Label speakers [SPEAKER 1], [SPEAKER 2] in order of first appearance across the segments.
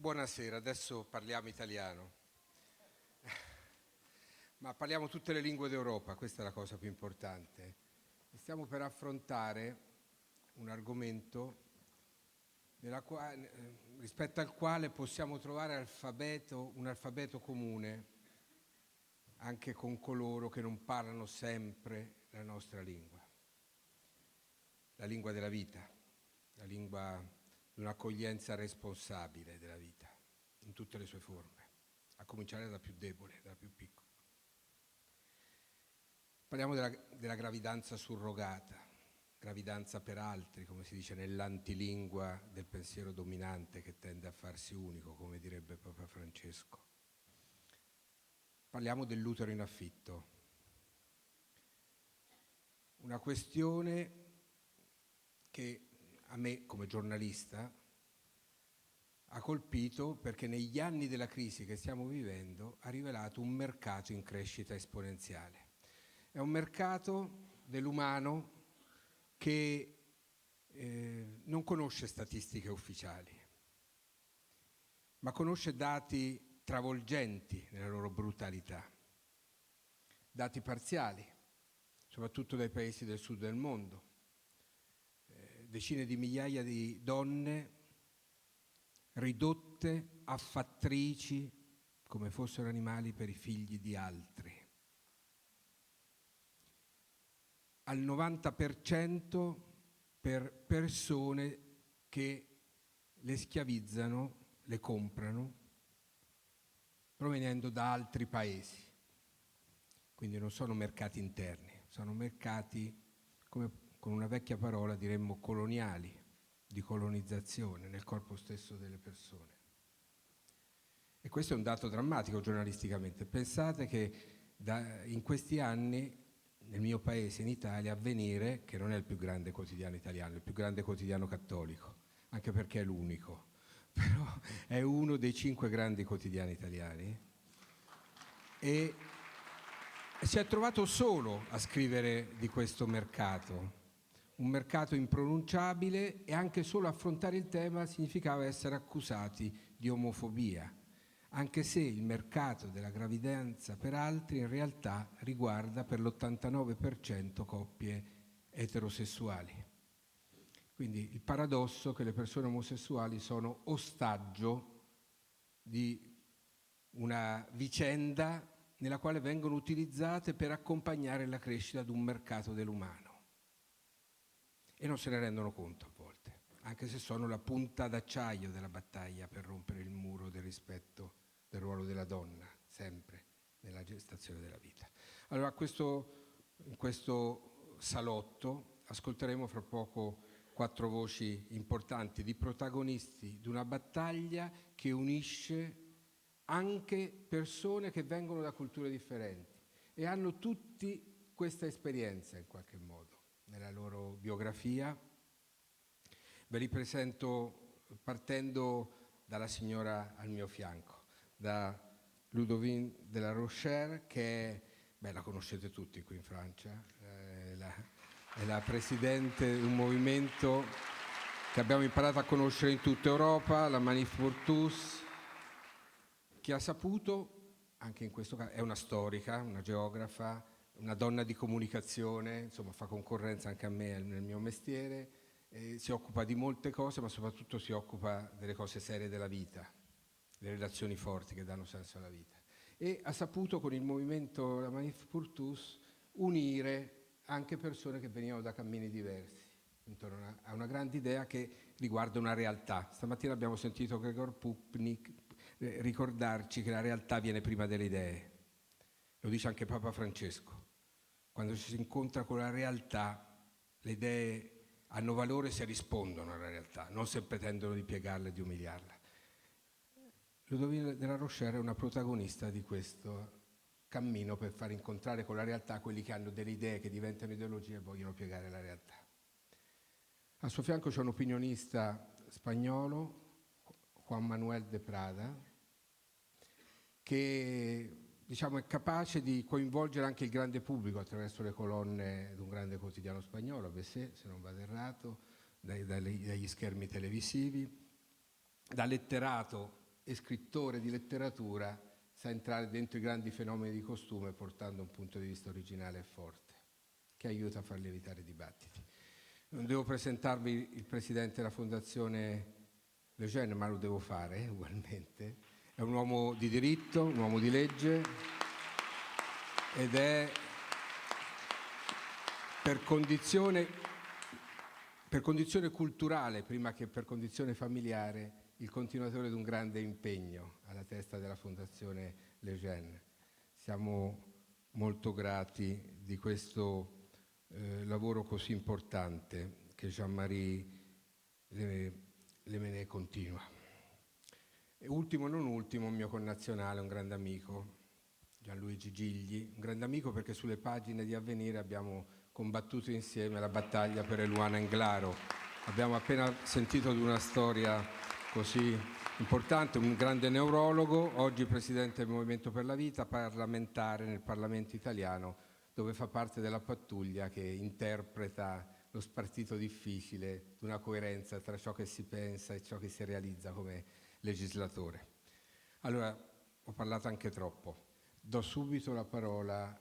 [SPEAKER 1] Buonasera, adesso parliamo italiano, ma parliamo tutte le lingue d'Europa, questa è la cosa più importante. Stiamo per affrontare un argomento rispetto al quale possiamo trovare un alfabeto comune anche con coloro che non parlano sempre la nostra lingua, la lingua della vita, la lingua di un'accoglienza responsabile della vita, in tutte le sue forme, a cominciare dalla più debole, dalla più piccola. Parliamo della gravidanza surrogata, gravidanza per altri, come si dice nell'antilingua del pensiero dominante che tende a farsi unico, come direbbe Papa Francesco. Parliamo dell'utero in affitto, una questione che a me come giornalista ha colpito perché negli anni della crisi che stiamo vivendo ha rivelato un mercato in crescita esponenziale. È un mercato dell'umano che non conosce statistiche ufficiali, ma conosce dati travolgenti nella loro brutalità, dati parziali, soprattutto dai paesi del sud del mondo. Decine di migliaia di donne ridotte a fattrici come fossero animali per i figli di altri. Al 90% per persone che le schiavizzano, le comprano, provenendo da altri paesi. Quindi non sono mercati interni, sono mercati, come con una vecchia parola diremmo coloniali, di colonizzazione nel corpo stesso delle persone. E questo è un dato drammatico giornalisticamente. Pensate che in questi anni nel mio paese, in Italia, Avvenire, che non è il più grande quotidiano italiano, è il più grande quotidiano cattolico, anche perché è l'unico, però è uno dei 5 grandi quotidiani italiani, e si è trovato solo a scrivere di questo mercato, un mercato impronunciabile, e anche solo affrontare il tema significava essere accusati di omofobia, anche se il mercato della gravidanza per altri in realtà riguarda per l'89% coppie eterosessuali. Quindi il paradosso che le persone omosessuali sono ostaggio di una vicenda nella quale vengono utilizzate per accompagnare la crescita di un mercato dell'umano. E non se ne rendono conto a volte, anche se sono la punta d'acciaio della battaglia per rompere il muro del rispetto del ruolo della donna, sempre nella gestazione della vita. Allora, in questo salotto ascolteremo fra poco 4 voci importanti di protagonisti di una battaglia che unisce anche persone che vengono da culture differenti e hanno tutti questa esperienza in qualche modo nella loro biografia. Ve li presento partendo dalla signora al mio fianco, da Ludovine de la Rochère, che la conoscete tutti qui in Francia, è la presidente di un movimento che abbiamo imparato a conoscere in tutta Europa, la Manif pour tous, che ha saputo, anche in questo caso, è una storica, una geografa, una donna di comunicazione, insomma fa concorrenza anche a me nel mio mestiere, si occupa di molte cose, ma soprattutto si occupa delle cose serie della vita, le relazioni forti che danno senso alla vita. E ha saputo con il movimento La Manif pour tous unire anche persone che venivano da cammini diversi, intorno a una grande idea che riguarda una realtà. Stamattina abbiamo sentito Gregor Pupnik ricordarci che la realtà viene prima delle idee. Lo dice anche Papa Francesco. Quando ci si incontra con la realtà, le idee hanno valore se rispondono alla realtà, non se pretendono di piegarla e di umiliarla. Ludovine de la Rochère è una protagonista di questo cammino per far incontrare con la realtà quelli che hanno delle idee che diventano ideologie e vogliono piegare la realtà. Al suo fianco c'è un opinionista spagnolo, Juan Manuel de Prada, che è capace di coinvolgere anche il grande pubblico attraverso le colonne di un grande quotidiano spagnolo, ABC, se non vado errato, dagli schermi televisivi, da letterato e scrittore di letteratura, sa entrare dentro i grandi fenomeni di costume portando un punto di vista originale e forte, che aiuta a far lievitare i dibattiti. Non devo presentarvi il presidente della Fondazione Lejeune, ma lo devo fare ugualmente. È un uomo di diritto, un uomo di legge ed è per condizione culturale, prima che per condizione familiare, il continuatore di un grande impegno alla testa della Fondazione Lejeune. Siamo molto grati di questo lavoro così importante che Jean-Marie Lemenée continua. E ultimo non ultimo, un mio connazionale, un grande amico, Gianluigi Gigli, un grande amico perché sulle pagine di Avvenire abbiamo combattuto insieme la battaglia per Eluana Englaro. Abbiamo appena sentito di una storia così importante, un grande neurologo, oggi presidente del Movimento per la Vita, parlamentare nel Parlamento italiano, dove fa parte della pattuglia che interpreta lo spartito difficile di una coerenza tra ciò che si pensa e ciò che si realizza come legislatore. Allora, ho parlato anche troppo. Do subito la parola,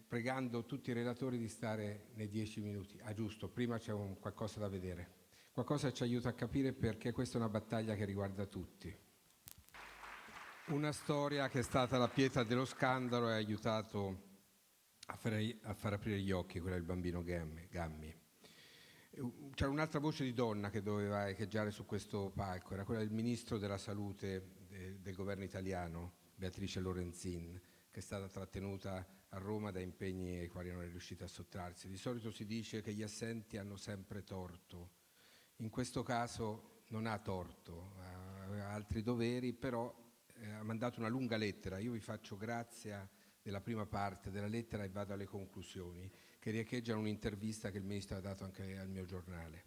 [SPEAKER 1] pregando tutti i relatori di stare nei 10 minuti. Ah, giusto, prima c'è qualcosa da vedere. Qualcosa che ci aiuta a capire perché questa è una battaglia che riguarda tutti. Una storia che è stata la pietra dello scandalo e ha aiutato a far aprire gli occhi, quella del bambino Gammi. C'era un'altra voce di donna che doveva echeggiare su questo palco, era quella del ministro della salute del governo italiano, Beatrice Lorenzin, che è stata trattenuta a Roma da impegni ai quali non è riuscita a sottrarsi. Di solito si dice che gli assenti hanno sempre torto. In questo caso non ha torto, ha altri doveri, però ha mandato una lunga lettera. Io vi faccio grazia della prima parte della lettera e vado alle conclusioni, che riecheggiano un'intervista che il ministro ha dato anche al mio giornale.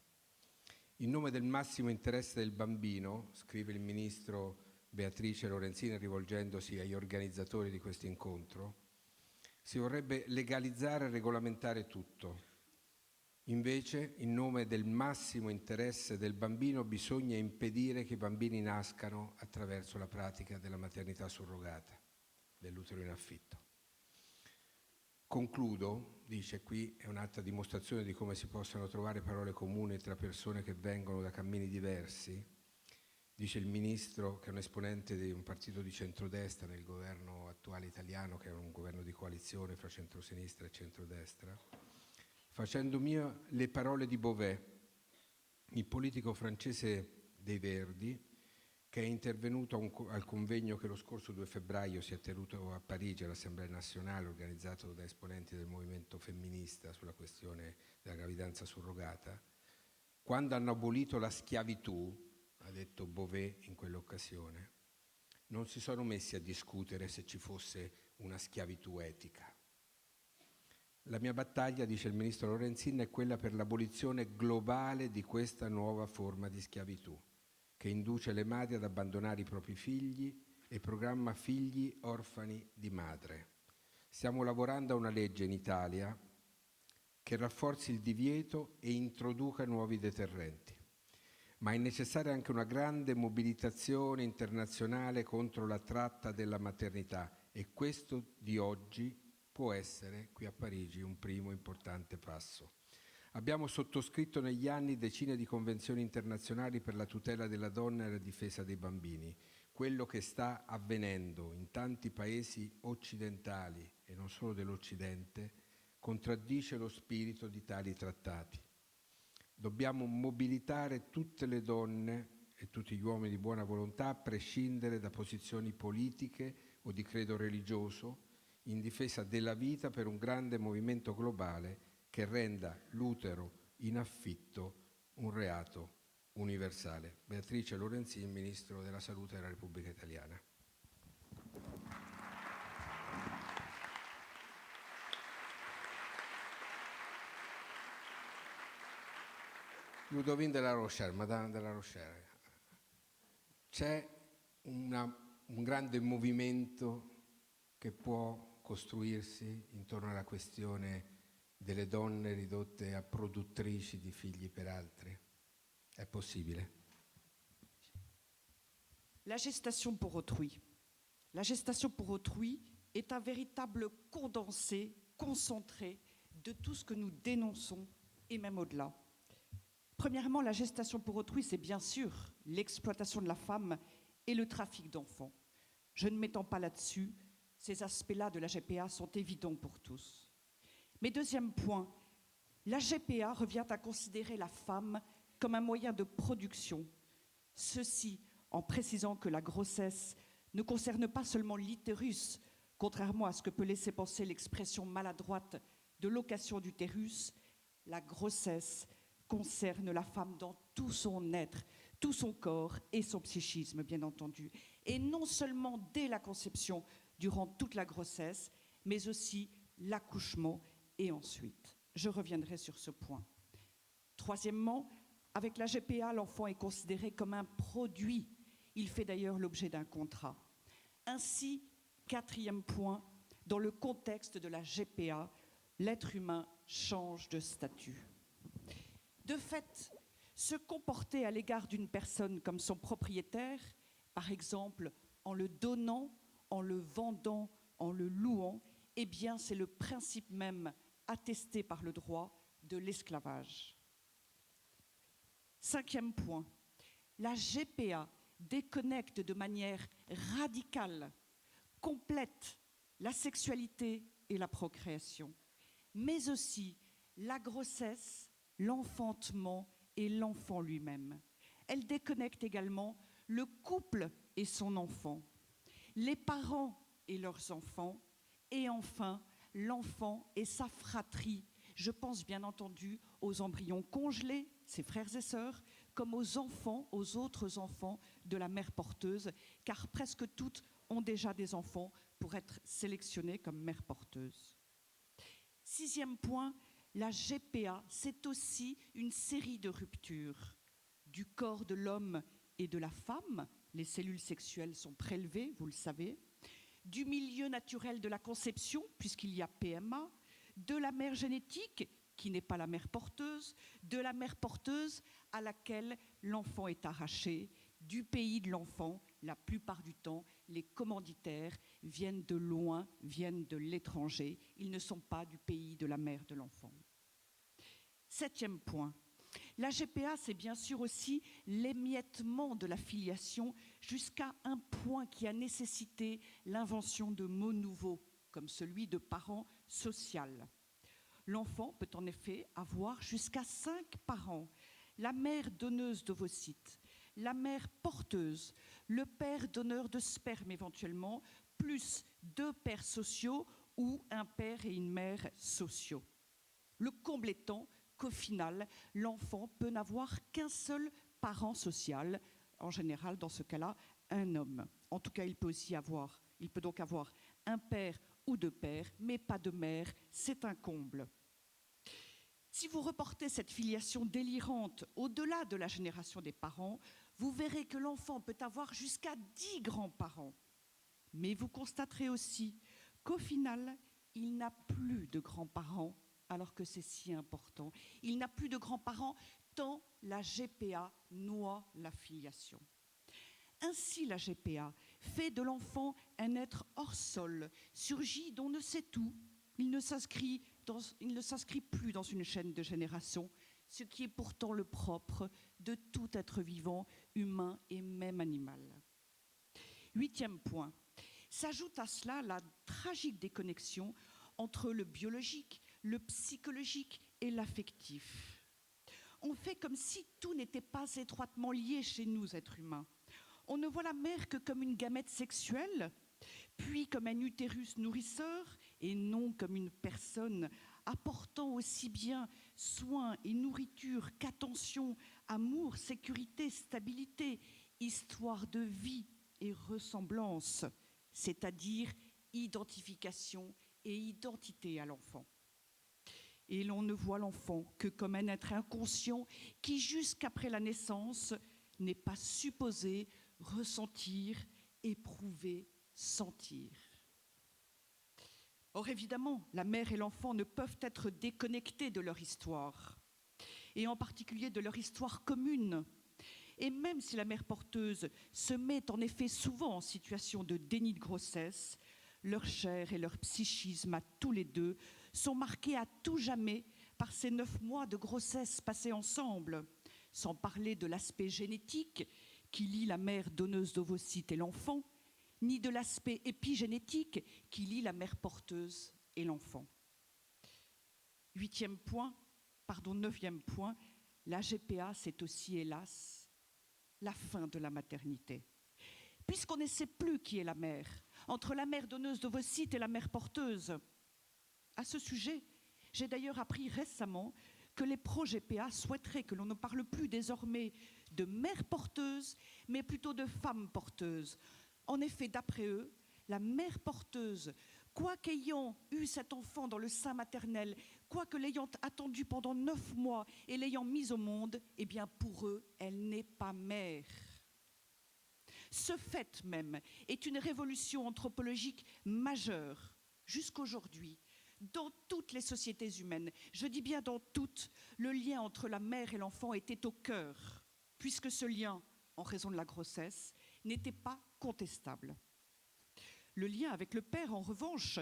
[SPEAKER 1] In nome del massimo interesse del bambino, scrive il ministro Beatrice Lorenzin rivolgendosi agli organizzatori di questo incontro, si vorrebbe legalizzare e regolamentare tutto. Invece, in nome del massimo interesse del bambino, bisogna impedire che i bambini nascano attraverso la pratica della maternità surrogata, dell'utero in affitto. Concludo, dice, qui è un'altra dimostrazione di come si possano trovare parole comuni tra persone che vengono da cammini diversi. Dice il ministro, che è un esponente di un partito di centrodestra nel governo attuale italiano, che è un governo di coalizione fra centrosinistra e centrodestra, facendo mie le parole di Beauvais, il politico francese dei Verdi, che è intervenuto al convegno che lo scorso 2 febbraio si è tenuto a Parigi all'Assemblea nazionale, organizzato da esponenti del movimento femminista sulla questione della gravidanza surrogata. Quando hanno abolito la schiavitù, ha detto Beauvais in quell'occasione, non si sono messi a discutere se ci fosse una schiavitù etica. La mia battaglia, dice il ministro Lorenzin, è quella per l'abolizione globale di questa nuova forma di schiavitù, che induce le madri ad abbandonare i propri figli e programma figli orfani di madre. Stiamo lavorando a una legge in Italia che rafforzi il divieto e introduca nuovi deterrenti. Ma è necessaria anche una grande mobilitazione internazionale contro la tratta della maternità e questo di oggi può essere, qui a Parigi, un primo importante passo. Abbiamo sottoscritto negli anni decine di convenzioni internazionali per la tutela della donna e la difesa dei bambini. Quello che sta avvenendo in tanti paesi occidentali, e non solo dell'Occidente, contraddice lo spirito di tali trattati. Dobbiamo mobilitare tutte le donne e tutti gli uomini di buona volontà, a prescindere da posizioni politiche o di credo religioso, in difesa della vita per un grande movimento globale che renda l'utero in affitto un reato universale. Beatrice Lorenzin, Ministro della Salute della Repubblica Italiana. Ludovine de la Rochère, Madame de la Rochère. C'è un grande movimento che può costruirsi intorno alla questione delle donne ridotte a produttrici di figli per altri. È possibile?
[SPEAKER 2] La gestation pour autrui. La gestation pour autrui est un véritable condensé, concentré de tout ce que nous dénonçons et même au-delà. Premièrement, la gestation pour autrui, c'est bien sûr l'exploitation de la femme et le trafic d'enfants. Je ne m'étends pas là-dessus, ces aspects-là de la GPA sont évidents pour tous. Mais deuxième point, la GPA revient à considérer la femme comme un moyen de production. Ceci en précisant que la grossesse ne concerne pas seulement l'utérus, contrairement à ce que peut laisser penser l'expression maladroite de location d'utérus, la grossesse concerne la femme dans tout son être, tout son corps et son psychisme, bien entendu. Et non seulement dès la conception, durant toute la grossesse, mais aussi l'accouchement et ensuite. Je reviendrai sur ce point. Troisièmement, avec la GPA, l'enfant est considéré comme un produit. Il fait d'ailleurs l'objet d'un contrat. Ainsi, quatrième point, dans le contexte de la GPA, l'être humain change de statut. De fait, se comporter à l'égard d'une personne comme son propriétaire, par exemple en le donnant, en le vendant, en le louant, eh bien c'est le principe même attesté par le droit de l'esclavage. Cinquième point, la GPA déconnecte de manière radicale, complète, la sexualité et la procréation, mais aussi la grossesse, l'enfantement et l'enfant lui-même. Elle déconnecte également le couple et son enfant, les parents et leurs enfants, et enfin l'enfant et sa fratrie. Je pense bien entendu aux embryons congelés, ses frères et sœurs, comme aux enfants, aux autres enfants de la mère porteuse, car presque toutes ont déjà des enfants pour être sélectionnées comme mère porteuse. Sixième point, la GPA, c'est aussi une série de ruptures du corps de l'homme et de la femme. Les cellules sexuelles sont prélevées, vous le savez, du milieu naturel de la conception, puisqu'il y a PMA, de la mère génétique, qui n'est pas la mère porteuse, de la mère porteuse à laquelle l'enfant est arraché, du pays de l'enfant. La plupart du temps, les commanditaires viennent de loin, viennent de l'étranger. Ils ne sont pas du pays de la mère de l'enfant. Septième point. La GPA, c'est bien sûr aussi l'émiettement de la filiation jusqu'à un point qui a nécessité l'invention de mots nouveaux, comme celui de parent social. L'enfant peut en effet avoir jusqu'à 5 parents, la mère donneuse d'ovocytes, la mère porteuse, le père donneur de sperme éventuellement, plus 2 pères sociaux ou un père et une mère sociaux. Le comble étant qu'au final, l'enfant peut n'avoir qu'un seul parent social, en général, dans ce cas-là, un homme. En tout cas, il peut donc avoir un père ou 2 pères, mais pas de mère, c'est un comble. Si vous reportez cette filiation délirante au-delà de la génération des parents, vous verrez que l'enfant peut avoir jusqu'à 10 grands-parents. Mais vous constaterez aussi qu'au final, il n'a plus de grands-parents, alors que c'est si important. Il n'a plus de grands-parents tant la GPA noie la filiation. Ainsi, la GPA fait de l'enfant un être hors sol, surgit d'on ne sait où. Il ne s'inscrit plus dans une chaîne de génération, ce qui est pourtant le propre de tout être vivant, humain et même animal. Huitième point. S'ajoute à cela la tragique déconnexion entre le biologique, le psychologique et l'affectif. On fait comme si tout n'était pas étroitement lié chez nous, êtres humains. On ne voit la mère que comme une gamète sexuelle, puis comme un utérus nourrisseur, et non comme une personne apportant aussi bien soins et nourriture qu'attention, amour, sécurité, stabilité, histoire de vie et ressemblance, c'est-à-dire identification et identité à l'enfant. Et l'on ne voit l'enfant que comme un être inconscient qui, jusqu'après la naissance, n'est pas supposé ressentir, éprouver, sentir. Or, évidemment, la mère et l'enfant ne peuvent être déconnectés de leur histoire, et en particulier de leur histoire commune. Et même si la mère porteuse se met en effet souvent en situation de déni de grossesse, leur chair et leur psychisme à tous les deux sont marqués à tout jamais par ces 9 mois de grossesse passés ensemble, sans parler de l'aspect génétique qui lie la mère donneuse d'ovocytes et l'enfant, ni de l'aspect épigénétique qui lie la mère porteuse et l'enfant. 9e point, la GPA, c'est aussi, hélas, la fin de la maternité. Puisqu'on ne sait plus qui est la mère, entre la mère donneuse d'ovocytes et la mère porteuse. À ce sujet, j'ai d'ailleurs appris récemment que les pro-GPA souhaiteraient que l'on ne parle plus désormais de mère porteuse, mais plutôt de femme porteuse. En effet, d'après eux, la mère porteuse, quoiqu'ayant eu cet enfant dans le sein maternel, quoique l'ayant attendu pendant 9 mois et l'ayant mise au monde, eh bien pour eux, elle n'est pas mère. Ce fait même est une révolution anthropologique majeure jusqu'aujourd'hui. Dans toutes les sociétés humaines, je dis bien dans toutes, le lien entre la mère et l'enfant était au cœur, puisque ce lien, en raison de la grossesse, n'était pas contestable. Le lien avec le père, en revanche,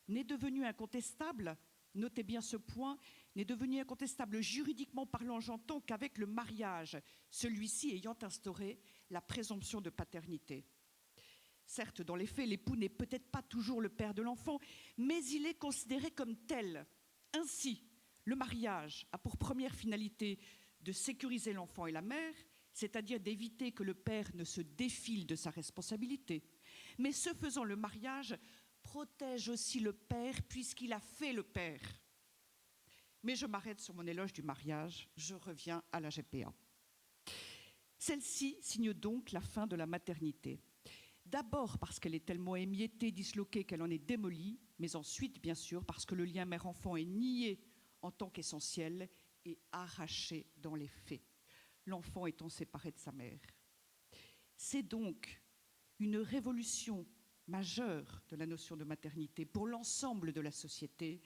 [SPEAKER 2] n'est devenu incontestable, notez bien ce point, n'est devenu incontestable juridiquement parlant, j'entends, qu'avec le mariage, celui-ci ayant instauré la présomption de paternité. Certes, dans les faits, l'époux n'est peut-être pas toujours le père de l'enfant, mais il est considéré comme tel. Ainsi, le mariage a pour première finalité de sécuriser l'enfant et la mère, c'est-à-dire d'éviter que le père ne se défile de sa responsabilité. Mais ce faisant, le mariage protège aussi le père puisqu'il a fait le père. Mais je m'arrête sur mon éloge du mariage, je reviens à la GPA. Celle-ci signe donc la fin de la maternité. D'abord parce qu'elle est tellement émiettée, disloquée qu'elle en est démolie, mais ensuite, bien sûr, parce que le lien mère-enfant est nié en tant qu'essentiel et arraché dans les faits, l'enfant étant séparé de sa mère. C'est donc une révolution majeure de la notion de maternité pour l'ensemble de la société,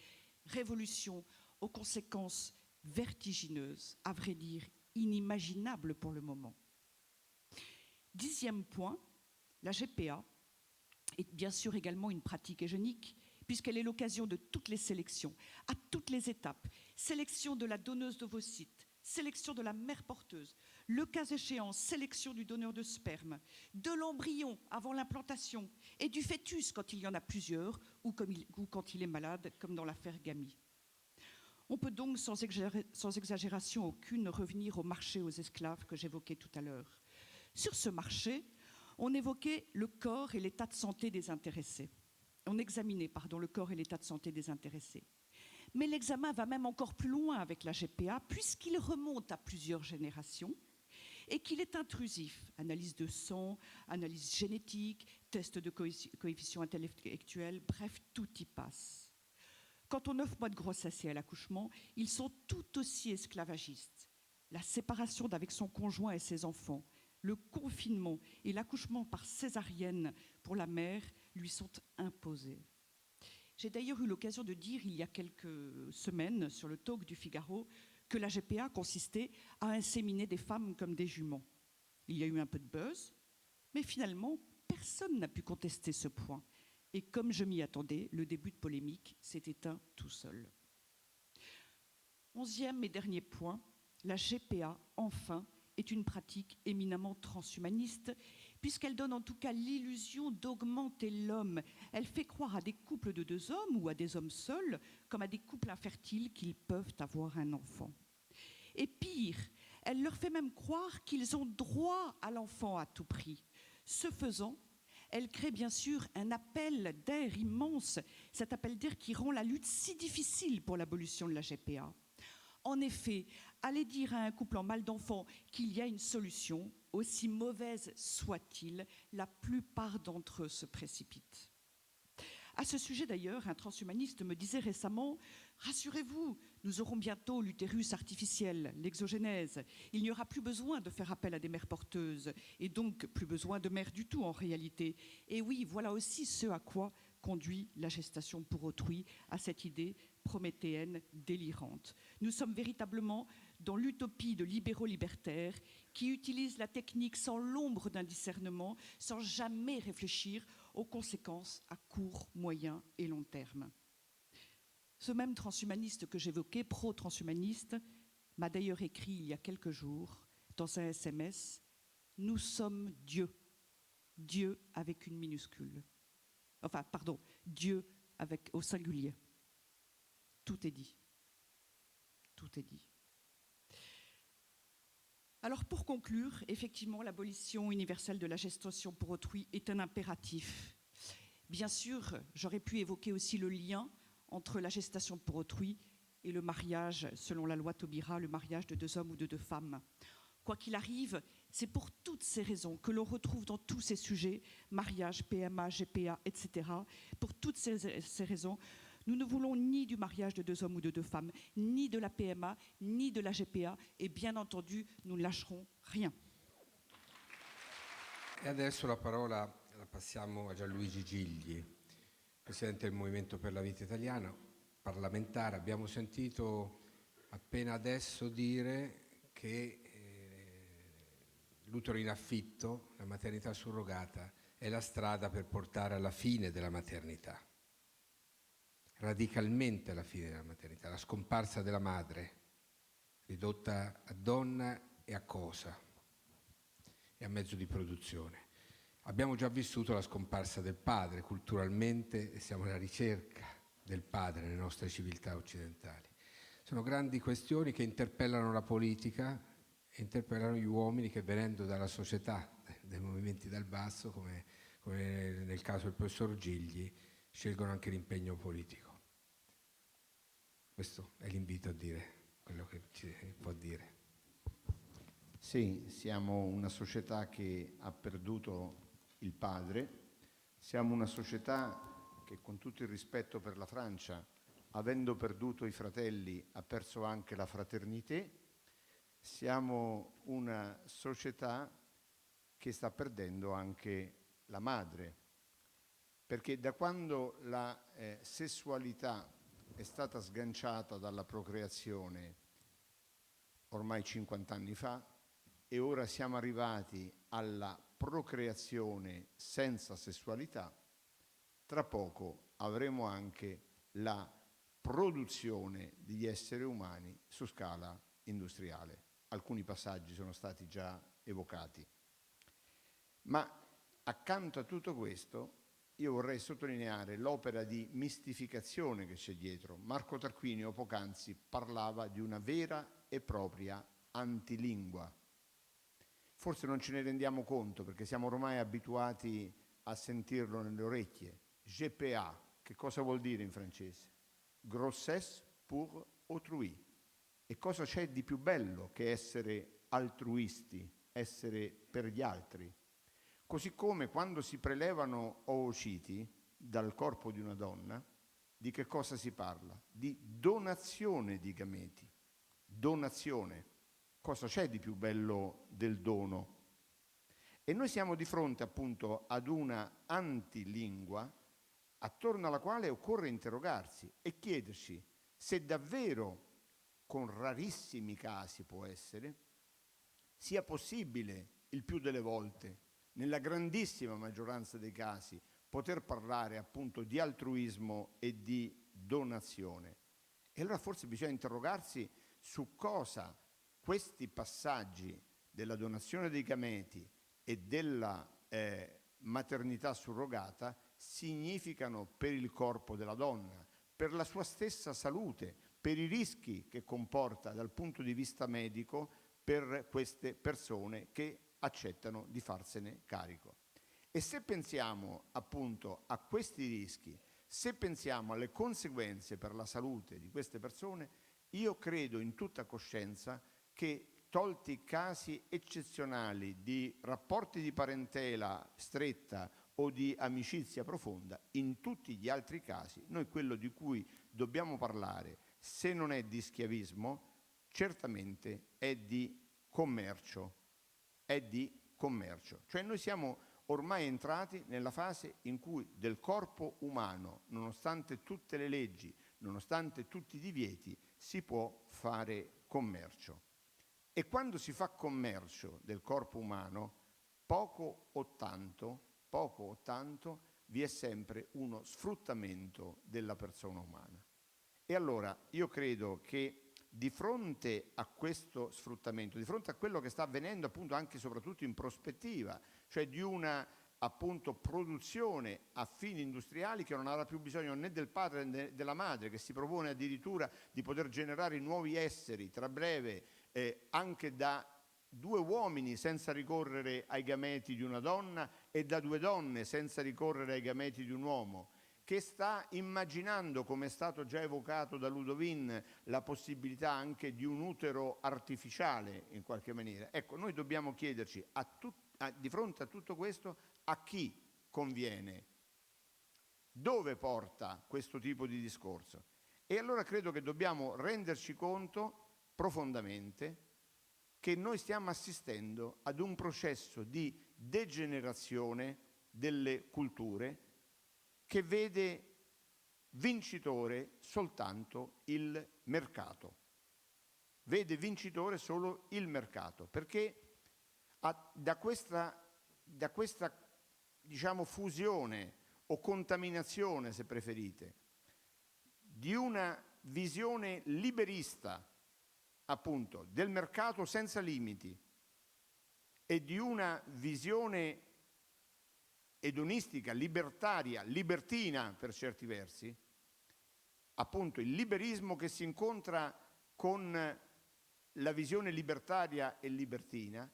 [SPEAKER 2] révolution aux conséquences vertigineuses, à vrai dire inimaginables pour le moment. 10e point, la GPA est bien sûr également une pratique eugénique, puisqu'elle est l'occasion de toutes les sélections, à toutes les étapes. Sélection de la donneuse d'ovocytes, sélection de la mère porteuse, le cas échéant, sélection du donneur de sperme, de l'embryon avant l'implantation et du fœtus quand il y en a plusieurs ou quand il est malade, comme dans l'affaire Gamy. On peut donc, sans exagération aucune, revenir au marché aux esclaves que j'évoquais tout à l'heure. Sur ce marché, on évoquait le corps et l'état de santé des intéressés. On examinait, le corps et l'état de santé des intéressés. Mais l'examen va même encore plus loin avec la GPA, puisqu'il remonte à plusieurs générations et qu'il est intrusif. Analyse de sang, analyse génétique, test de coefficient intellectuel, bref, tout y passe. Quant aux 9 mois de grossesse et à l'accouchement, ils sont tout aussi esclavagistes. La séparation d'avec son conjoint et ses enfants, le confinement et l'accouchement par césarienne pour la mère lui sont imposés. J'ai d'ailleurs eu l'occasion de dire il y a quelques semaines sur le talk du Figaro que la GPA consistait à inséminer des femmes comme des juments. Il y a eu un peu de buzz, mais finalement, personne n'a pu contester ce point. Et comme je m'y attendais, le début de polémique s'est éteint tout seul. 11e et dernier point, la GPA, enfin, est une pratique éminemment transhumaniste, puisqu'elle donne en tout cas l'illusion d'augmenter l'homme. Elle fait croire à des couples de 2 hommes ou à des hommes seuls, comme à des couples infertiles, qu'ils peuvent avoir un enfant. Et pire, elle leur fait même croire qu'ils ont droit à l'enfant à tout prix. Ce faisant, elle crée bien sûr un appel d'air immense, cet appel d'air qui rend la lutte si difficile pour l'abolition de la GPA. En effet, aller dire à un couple en mal d'enfants qu'il y a une solution, aussi mauvaise soit-il, la plupart d'entre eux se précipitent. À ce sujet d'ailleurs, un transhumaniste me disait récemment « Rassurez-vous, nous aurons bientôt l'utérus artificiel, l'exogénèse. Il n'y aura plus besoin de faire appel à des mères porteuses, et donc plus besoin de mères du tout en réalité. » Et oui, voilà aussi ce à quoi conduit la gestation pour autrui, à cette idée prométhéenne délirante. Nous sommes véritablement dans l'utopie de libéraux libertaires qui utilisent la technique sans l'ombre d'un discernement, sans jamais réfléchir aux conséquences à court, moyen et long terme. Ce même transhumaniste que j'évoquais, pro-transhumaniste, m'a d'ailleurs écrit il y a quelques jours dans un SMS « Nous sommes Dieu ». Dieu avec une minuscule. Enfin, pardon, Dieu avec, au singulier. Tout est dit. Tout est dit. Alors pour conclure, effectivement, l'abolition universelle de la gestation pour autrui est un impératif. Bien sûr, j'aurais pu évoquer aussi le lien entre la gestation pour autrui et le mariage, selon la loi Taubira, le mariage de 2 hommes ou de 2 femmes. Quoi qu'il arrive, c'est pour toutes ces raisons que l'on retrouve dans tous ces sujets, mariage, PMA, GPA, etc. Pour toutes ces raisons, nous ne voulons ni du mariage de 2 hommes ou de 2 femmes, ni de la PMA, ni de la GPA, et bien entendu, nous ne lâcherons rien.
[SPEAKER 1] E adesso la parola la passiamo a Gianluigi Gigli, Presidente del Movimento per la Vita Italiana, parlamentare. Abbiamo sentito appena adesso dire che l'utero in affitto, la maternità surrogata, è la strada per portare alla fine della maternità, radicalmente alla fine della maternità, la scomparsa della madre, ridotta a donna e a cosa e a mezzo di produzione. Abbiamo già vissuto la scomparsa del padre culturalmente e siamo alla ricerca del padre nelle nostre civiltà occidentali. Sono grandi questioni che interpellano la politica e interpellano gli uomini che, venendo dalla società, dai movimenti dal basso, come nel caso del professor Gigli, scelgono anche l'impegno politico. Questo è l'invito a dire quello che ci può dire.
[SPEAKER 3] Sì, siamo una società che ha perduto il padre, siamo una società che, con tutto il rispetto per la Francia, avendo perduto i fratelli, ha perso anche la fraternità. Siamo una società che sta perdendo anche la madre, perché da quando la sessualità è stata sganciata dalla procreazione, ormai 50 anni fa, e ora siamo arrivati alla procreazione senza sessualità, tra poco avremo anche la produzione degli esseri umani su scala industriale. Alcuni passaggi sono stati già evocati. Ma accanto a tutto questo io vorrei sottolineare l'opera di mistificazione che c'è dietro. Marco Tarquinio poc'anzi parlava di una vera e propria antilingua. Forse non ce ne rendiamo conto perché siamo ormai abituati a sentirlo nelle orecchie. GPA, che cosa vuol dire in francese? Grossesse pour autrui. E cosa c'è di più bello che essere altruisti, essere per gli altri? Così come quando si prelevano oociti dal corpo di una donna, di che cosa si parla? Di donazione di gameti. Donazione. Cosa c'è di più bello del dono? E noi siamo di fronte appunto ad una antilingua attorno alla quale occorre interrogarsi e chiederci se davvero, con rarissimi casi può essere, sia possibile il più delle volte, nella grandissima maggioranza dei casi, poter parlare appunto di altruismo e di donazione. E allora forse bisogna interrogarsi su cosa questi passaggi della donazione dei gameti e della maternità surrogata significano per il corpo della donna, per la sua stessa salute, per i rischi che comporta dal punto di vista medico per queste persone che accettano di farsene carico. E se pensiamo appunto a questi rischi, se pensiamo alle conseguenze per la salute di queste persone, io credo in tutta coscienza che, tolti i casi eccezionali di rapporti di parentela stretta o di amicizia profonda, in tutti gli altri casi noi quello di cui dobbiamo parlare, se non è di schiavismo, certamente è di commercio. È di commercio. Cioè noi siamo ormai entrati nella fase in cui del corpo umano, nonostante tutte le leggi, nonostante tutti i divieti, si può fare commercio. E quando si fa commercio del corpo umano, poco o tanto, vi è sempre uno sfruttamento della persona umana. E allora io credo che di fronte a questo sfruttamento, di fronte a quello che sta avvenendo appunto anche e soprattutto in prospettiva, cioè di una appunto produzione a fini industriali che non avrà più bisogno né del padre né della madre, che si propone addirittura di poter generare nuovi esseri tra breve anche da due uomini senza ricorrere ai gameti di una donna e da due donne senza ricorrere ai gameti di un uomo, che sta immaginando, come è stato già evocato da Ludovin, la possibilità anche di un utero artificiale in qualche maniera. Ecco, noi dobbiamo chiederci di fronte a tutto questo a chi conviene, dove porta questo tipo di discorso. E allora credo che dobbiamo renderci conto profondamente che noi stiamo assistendo ad un processo di degenerazione delle culture che vede vincitore soltanto il mercato. Vede vincitore solo il mercato, perché da questa diciamo fusione o contaminazione, se preferite, di una visione liberista appunto del mercato senza limiti e di una visione edonistica, libertaria, libertina per certi versi, appunto il liberismo che si incontra con la visione libertaria e libertina,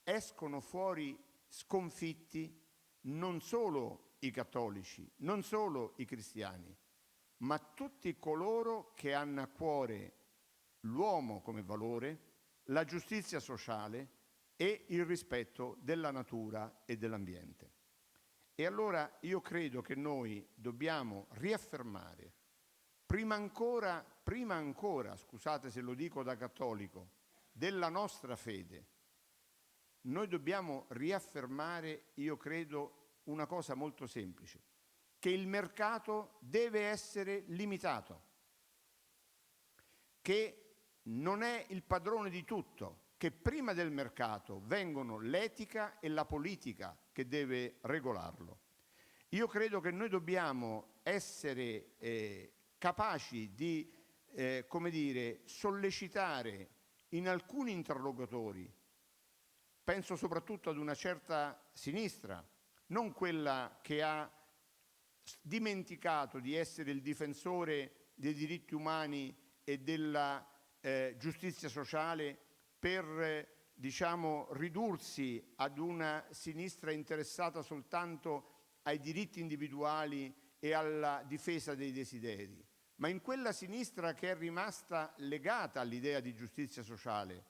[SPEAKER 3] escono fuori sconfitti non solo i cattolici, non solo i cristiani, ma tutti coloro che hanno a cuore l'uomo come valore, la giustizia sociale e il rispetto della natura e dell'ambiente. E allora io credo che noi dobbiamo riaffermare, prima ancora, scusate se lo dico da cattolico, della nostra fede, noi dobbiamo riaffermare, io credo, una cosa molto semplice, che il mercato deve essere limitato, che non è il padrone di tutto, che prima del mercato vengono l'etica e la politica che deve regolarlo. Io credo che noi dobbiamo essere capaci di, come dire, sollecitare in alcuni interlocutori, penso soprattutto ad una certa sinistra, non quella che ha dimenticato di essere il difensore dei diritti umani e della giustizia sociale per diciamo ridursi ad una sinistra interessata soltanto ai diritti individuali e alla difesa dei desideri, ma in quella sinistra che è rimasta legata all'idea di giustizia sociale.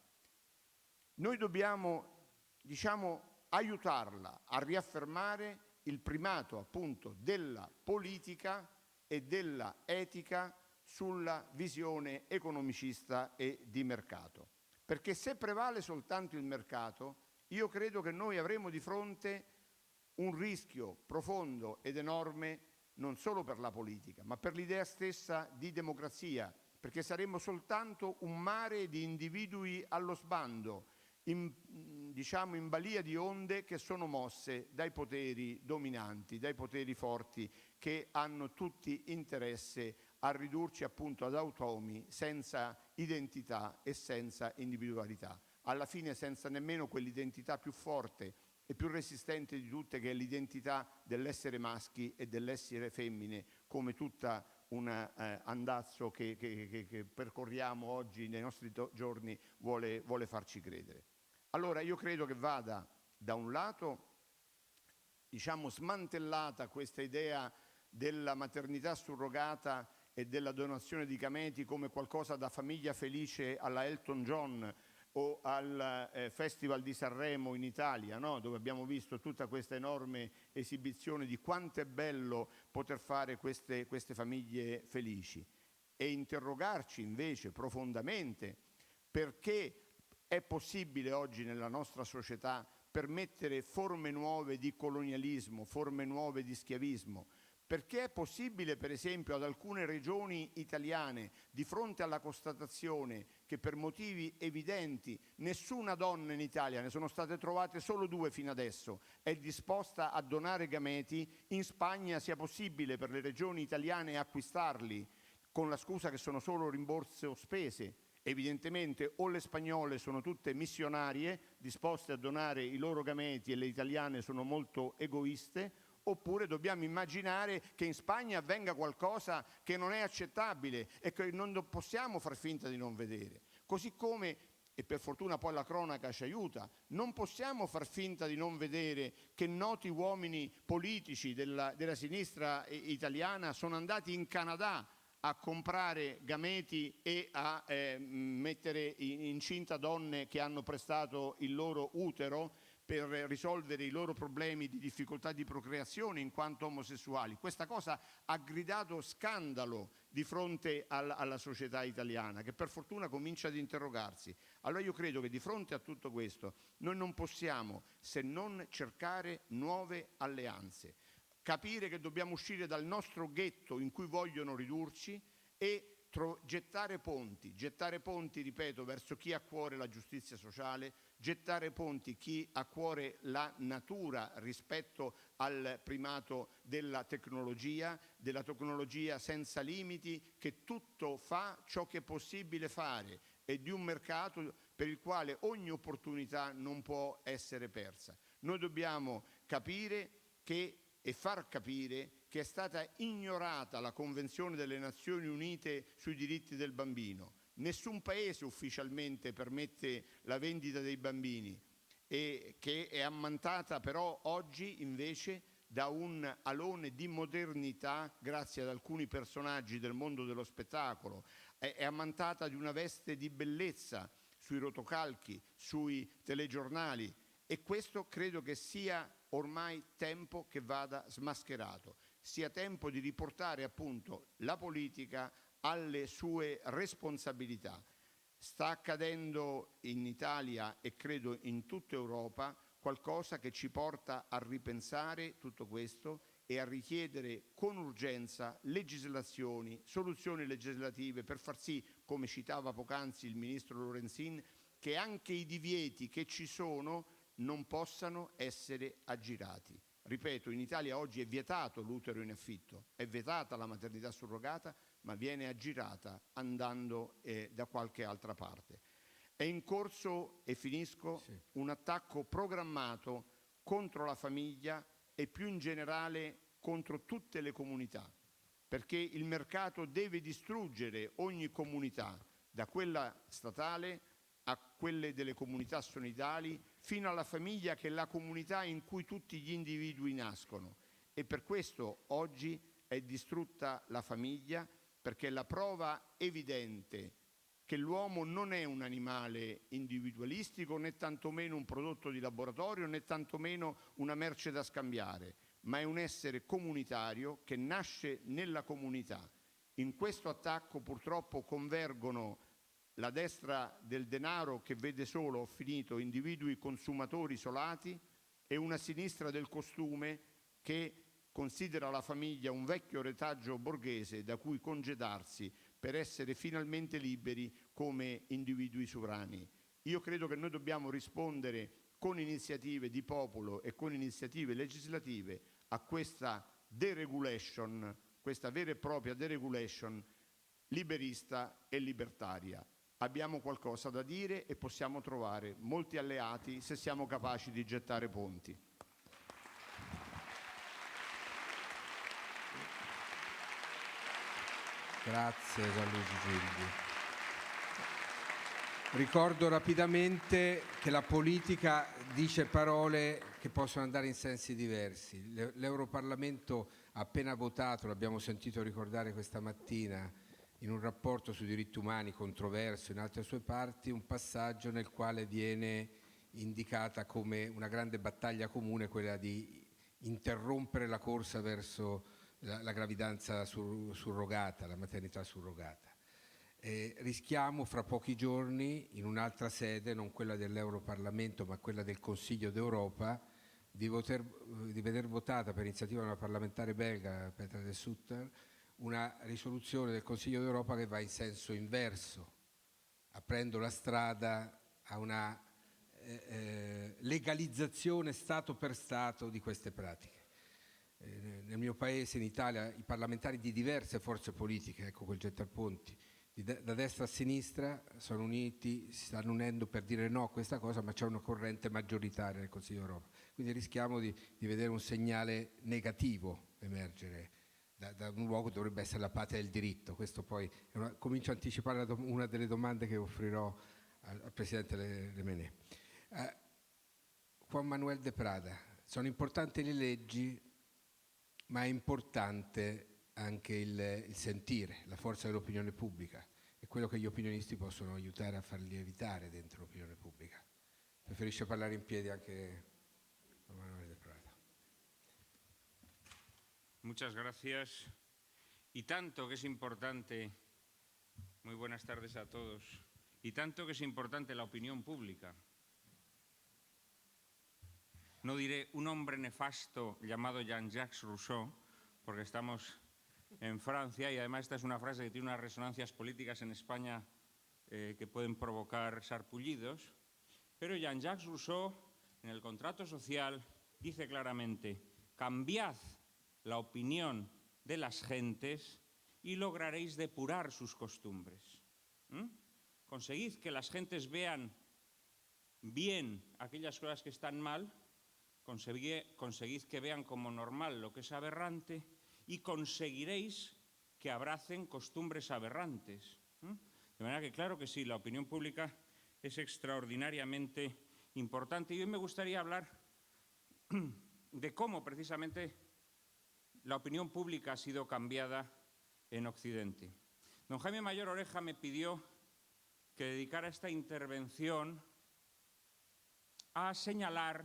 [SPEAKER 3] Noi dobbiamo, diciamo, aiutarla a riaffermare il primato appunto della politica e della etica sulla visione economicista e di mercato. Perché se prevale soltanto il mercato, io credo che noi avremo di fronte un rischio profondo ed enorme non solo per la politica, ma per l'idea stessa di democrazia, perché saremo soltanto un mare di individui allo sbando, diciamo in balia di onde che sono mosse dai poteri dominanti, dai poteri forti che hanno tutti interesse a ridurci appunto ad automi senza identità e senza individualità, alla fine senza nemmeno quell'identità più forte e più resistente di tutte, che è l'identità dell'essere maschi e dell'essere femmine, come tutta un andazzo che percorriamo oggi nei nostri giorni vuole farci credere. Allora io credo che vada da un lato, diciamo, smantellata questa idea della maternità surrogata e della donazione di gameti come qualcosa da famiglia felice alla Elton John o al Festival di Sanremo in Italia, no? Dove abbiamo visto tutta questa enorme esibizione di quanto è bello poter fare queste famiglie felici, e interrogarci invece profondamente perché è possibile oggi nella nostra società permettere forme nuove di colonialismo, forme nuove di schiavismo. Perché è possibile, per esempio, ad alcune regioni italiane, di fronte alla constatazione che che per motivi evidenti nessuna donna in Italia, ne sono state trovate solo 2 fino adesso, è disposta a donare gameti, in Spagna sia possibile per le regioni italiane acquistarli con la scusa che sono solo rimborso spese. Evidentemente o le spagnole sono tutte missionarie, disposte a donare i loro gameti, e le italiane sono molto egoiste, oppure dobbiamo immaginare che in Spagna avvenga qualcosa che non è accettabile e che non possiamo far finta di non vedere. Così come, e per fortuna poi la cronaca ci aiuta, non possiamo far finta di non vedere che noti uomini politici della sinistra italiana sono andati in Canada a comprare gameti e a mettere incinta donne che hanno prestato il loro utero per risolvere i loro problemi di difficoltà di procreazione in quanto omosessuali. Questa cosa ha gridato scandalo di fronte alla società italiana, che per fortuna comincia ad interrogarsi. Allora io credo che di fronte a tutto questo noi non possiamo se non cercare nuove alleanze, capire che dobbiamo uscire dal nostro ghetto in cui vogliono ridurci e gettare ponti, ripeto, verso chi ha a cuore la giustizia sociale, gettare ponti chi ha a cuore la natura rispetto al primato della tecnologia senza limiti, che tutto fa ciò che è possibile fare, e di un mercato per il quale ogni opportunità non può essere persa. Noi dobbiamo capire e far capire che è stata ignorata la Convenzione delle Nazioni Unite sui diritti del bambino. Nessun paese ufficialmente permette la vendita dei bambini, e che è ammantata però oggi invece da un alone di modernità grazie ad alcuni personaggi del mondo dello spettacolo, è ammantata di una veste di bellezza sui rotocalchi, sui telegiornali, e questo credo che sia ormai tempo che vada smascherato, sia tempo di riportare appunto la politica alle sue responsabilità. Sta accadendo in Italia e credo in tutta Europa qualcosa che ci porta a ripensare tutto questo e a richiedere con urgenza legislazioni, soluzioni legislative per far sì, come citava poc'anzi il ministro Lorenzin, che anche i divieti che ci sono non possano essere aggirati. Ripeto, in Italia oggi è vietato l'utero in affitto, è vietata la maternità surrogata, ma viene aggirata andando da qualche altra parte. È in corso, e finisco, sì, un attacco programmato contro la famiglia e più in generale contro tutte le comunità, perché il mercato deve distruggere ogni comunità, da quella statale a quelle delle comunità solidali, fino alla famiglia, che è la comunità in cui tutti gli individui nascono. E per questo oggi è distrutta la famiglia, perché è la prova evidente che l'uomo non è un animale individualistico, né tantomeno un prodotto di laboratorio, né tantomeno una merce da scambiare, ma è un essere comunitario che nasce nella comunità. In questo attacco purtroppo convergono la destra del denaro, che vede solo, ho finito, individui consumatori isolati, e una sinistra del costume che considera la famiglia un vecchio retaggio borghese da cui congedarsi per essere finalmente liberi come individui sovrani. Io credo che noi dobbiamo rispondere con iniziative di popolo e con iniziative legislative a questa deregulation, questa vera e propria deregulation liberista e libertaria. Abbiamo qualcosa da dire e possiamo trovare molti alleati se siamo capaci di gettare ponti.
[SPEAKER 1] Grazie Gianluigi Gildi. Ricordo rapidamente che la politica dice parole che possono andare in sensi diversi. L'Europarlamento ha appena votato, l'abbiamo sentito ricordare questa mattina, in un rapporto sui diritti umani controverso in altre sue parti, un passaggio nel quale viene indicata come una grande battaglia comune quella di interrompere la corsa verso la gravidanza surrogata, la maternità surrogata. Rischiamo fra pochi giorni, in un'altra sede, non quella dell'Europarlamento ma quella del Consiglio d'Europa, di veder votata per iniziativa di una parlamentare belga, Petra de Sutter, una risoluzione del Consiglio d'Europa che va in senso inverso, aprendo la strada a una legalizzazione Stato per Stato di queste pratiche. Nel mio paese, in Italia, i parlamentari di diverse forze politiche, ecco quel Gettalponti, da destra a sinistra sono uniti, si stanno unendo per dire no a questa cosa, ma c'è una corrente maggioritaria nel Consiglio d'Europa. Quindi rischiamo di vedere un segnale negativo emergere da un luogo che dovrebbe essere la patria del diritto. Questo poi comincio a anticipare una delle domande che offrirò al Presidente Lemenè. Juan Manuel de Prada, sono importanti le leggi, ma è importante anche il sentire, la forza dell'opinione pubblica e quello che gli opinionisti possono aiutare a farli evitare dentro l'opinione pubblica. Preferisce parlare in piedi anche Manuel de Prada.
[SPEAKER 4] Muchas gracias. Y tanto que es importante, muy buenas tardes a todos, y tanto que es importante la opinión pública. No diré un hombre nefasto llamado Jean-Jacques Rousseau, porque estamos en Francia y además esta es una frase que tiene unas resonancias políticas en España que pueden provocar sarpullidos, pero Jean-Jacques Rousseau en el contrato social dice claramente: cambiad la opinión de las gentes y lograréis depurar sus costumbres. Conseguid que las gentes vean bien aquellas cosas que están mal, conseguid que vean como normal lo que es aberrante y conseguiréis que abracen costumbres aberrantes. De manera que claro que sí, la opinión pública es extraordinariamente importante. Y hoy me gustaría hablar de cómo precisamente la opinión pública ha sido cambiada en Occidente. Don Jaime Mayor Oreja me pidió que dedicara esta intervención a señalar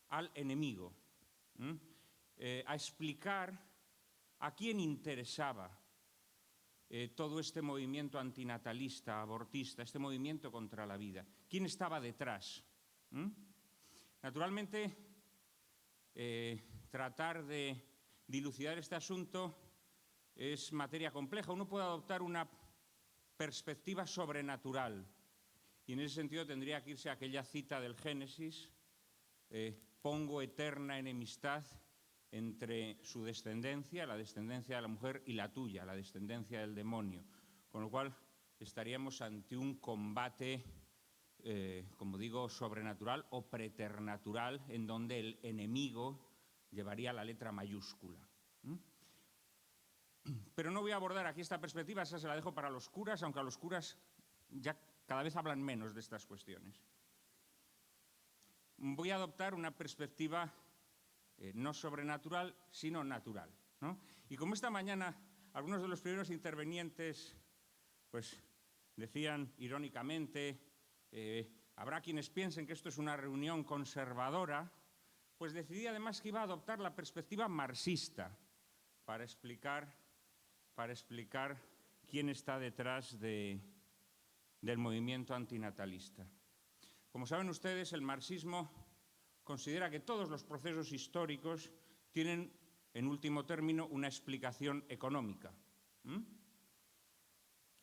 [SPEAKER 4] al enemigo, a explicar a quién interesaba todo este movimiento antinatalista, abortista, este movimiento contra la vida. ¿Quién estaba detrás? Naturalmente, tratar de dilucidar este asunto es materia compleja. Uno puede adoptar una perspectiva sobrenatural y en ese sentido tendría que irse a aquella cita del Génesis: pongo eterna enemistad entre su descendencia, la descendencia de la mujer, y la tuya, la descendencia del demonio. Con lo cual estaríamos ante un combate, como digo, sobrenatural o preternatural, en donde el enemigo llevaría la letra mayúscula. Pero no voy a abordar aquí esta perspectiva, esa se la dejo para los curas, aunque a los curas ya cada vez hablan menos de estas cuestiones. Voy a adoptar una perspectiva no sobrenatural, sino natural, ¿no? Y como esta mañana algunos de los primeros intervinientes pues decían irónicamente, habrá quienes piensen que esto es una reunión conservadora, pues decidí además que iba a adoptar la perspectiva marxista para explicar quién está detrás del movimiento antinatalista. Como saben ustedes, el marxismo considera que todos los procesos históricos tienen, en último término, una explicación económica.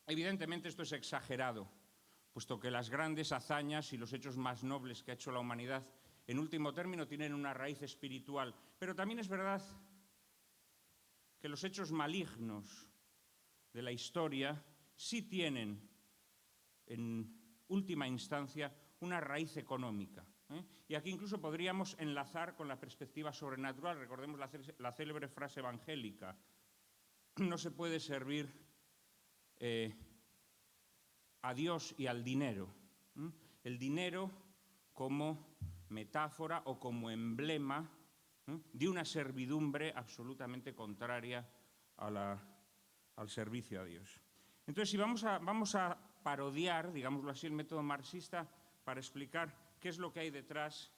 [SPEAKER 4] Evidentemente esto es exagerado, puesto que las grandes hazañas y los hechos más nobles que ha hecho la humanidad, en último término, tienen una raíz espiritual. Pero también es verdad que los hechos malignos de la historia sí tienen, en última instancia, una raíz económica. Y aquí incluso podríamos enlazar con la perspectiva sobrenatural. Recordemos la célebre frase evangélica: no se puede servir a Dios y al dinero. El dinero como metáfora o como emblema de una servidumbre absolutamente contraria al servicio a Dios. Entonces, si vamos a parodiar, digámoslo así, el método marxista para explicar qué es lo que hay detrás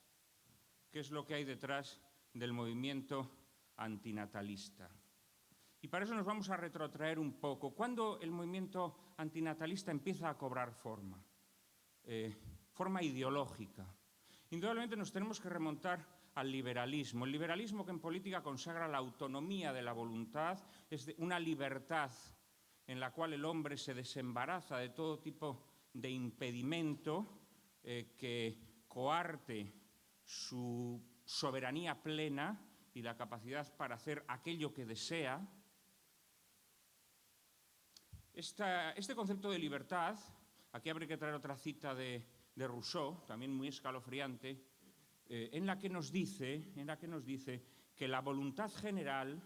[SPEAKER 4] del movimiento antinatalista. Y para eso nos vamos a retrotraer un poco. ¿Cuándo el movimiento antinatalista empieza a cobrar forma? Forma ideológica. Indudablemente nos tenemos que remontar al liberalismo. El liberalismo, que en política consagra la autonomía de la voluntad, es una libertad en la cual el hombre se desembaraza de todo tipo de impedimento que coarte su soberanía plena y la capacidad para hacer aquello que desea. Este concepto de libertad, aquí habría que traer otra cita de Rousseau, también muy escalofriante, en la que nos dice que la voluntad general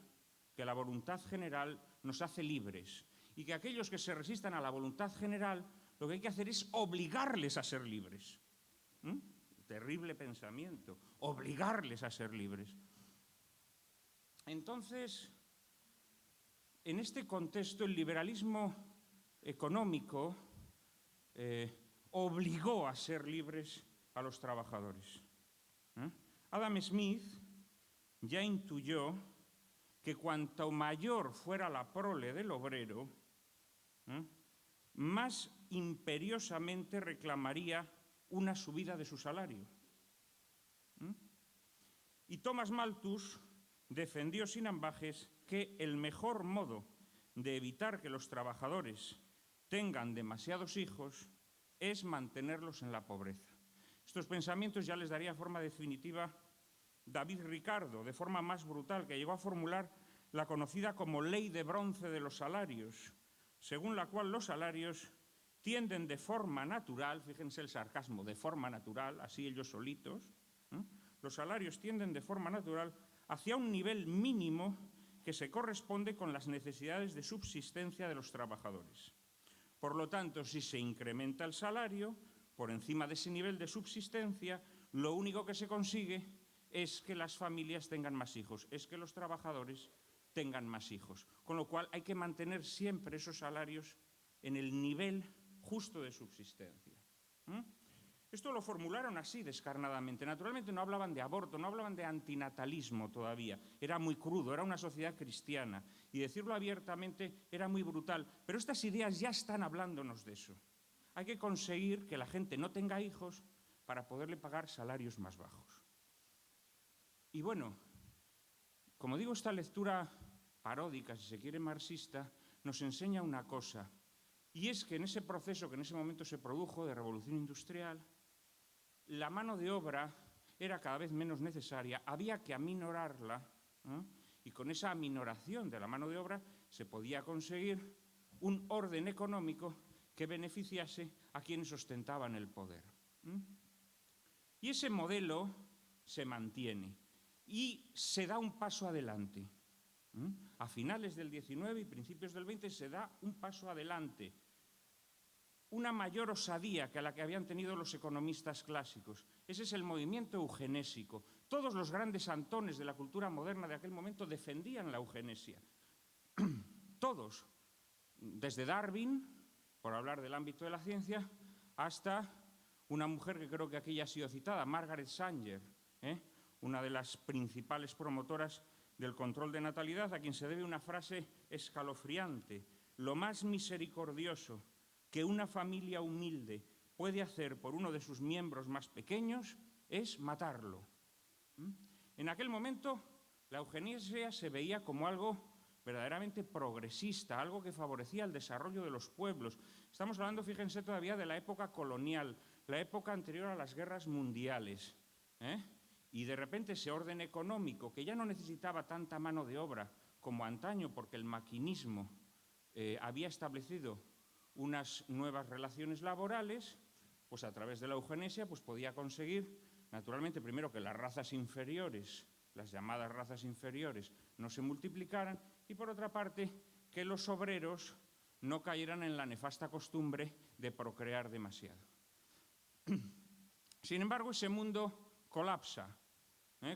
[SPEAKER 4] nos hace libres y que aquellos que se resistan a la voluntad general lo que hay que hacer es obligarles a ser libres. Terrible pensamiento, obligarles a ser libres. Entonces, en este contexto, el liberalismo económico obligó a ser libres a los trabajadores. Adam Smith ya intuyó que cuanto mayor fuera la prole del obrero, más imperiosamente reclamaría una subida de su salario. Y Thomas Malthus defendió sin ambages que el mejor modo de evitar que los trabajadores tengan demasiados hijos es mantenerlos en la pobreza. Estos pensamientos ya les daría forma definitiva David Ricardo, de forma más brutal, que llegó a formular la conocida como ley de bronce de los salarios, según la cual los salarios tienden de forma natural, fíjense el sarcasmo, de forma natural, así ellos solitos, los salarios tienden de forma natural hacia un nivel mínimo que se corresponde con las necesidades de subsistencia de los trabajadores. Por lo tanto, si se incrementa el salario por encima de ese nivel de subsistencia, lo único que se consigue es que las familias tengan más hijos, es que los trabajadores tengan más hijos. Con lo cual hay que mantener siempre esos salarios en el nivel justo de subsistencia. Esto lo formularon así descarnadamente. Naturalmente no hablaban de aborto, no hablaban de antinatalismo todavía. Era muy crudo, era una sociedad cristiana. Y decirlo abiertamente era muy brutal. Pero estas ideas ya están hablándonos de eso. Hay que conseguir que la gente no tenga hijos para poderle pagar salarios más bajos. Y bueno, como digo, esta lectura paródica, si se quiere marxista, nos enseña una cosa. Y es que en ese proceso que en ese momento se produjo de revolución industrial, la mano de obra era cada vez menos necesaria, había que aminorarla, y con esa aminoración de la mano de obra se podía conseguir un orden económico que beneficiase a quienes ostentaban el poder. Y ese modelo se mantiene y se da un paso adelante. A finales del 19 y principios del 20 se da un paso adelante. Una mayor osadía que la que habían tenido los economistas clásicos. Ese es el movimiento eugenésico. Todos los grandes antones de la cultura moderna de aquel momento defendían la eugenesia. Todos, desde Darwin, por hablar del ámbito de la ciencia, hasta una mujer que creo que aquí ya ha sido citada, Margaret Sanger, una de las principales promotoras del control de natalidad, a quien se debe una frase escalofriante: lo más misericordioso que una familia humilde puede hacer por uno de sus miembros más pequeños es matarlo. En aquel momento la eugenesia se veía como algo verdaderamente progresista, algo que favorecía el desarrollo de los pueblos. Estamos hablando, fíjense, todavía de la época colonial, la época anterior a las guerras mundiales. Y de repente ese orden económico, que ya no necesitaba tanta mano de obra como antaño, porque el maquinismo había establecido unas nuevas relaciones laborales, pues a través de la eugenesia pues podía conseguir, naturalmente, primero que las razas inferiores, las llamadas razas inferiores, no se multiplicaran, y por otra parte, que los obreros no cayeran en la nefasta costumbre de procrear demasiado. Sin embargo, ese mundo colapsa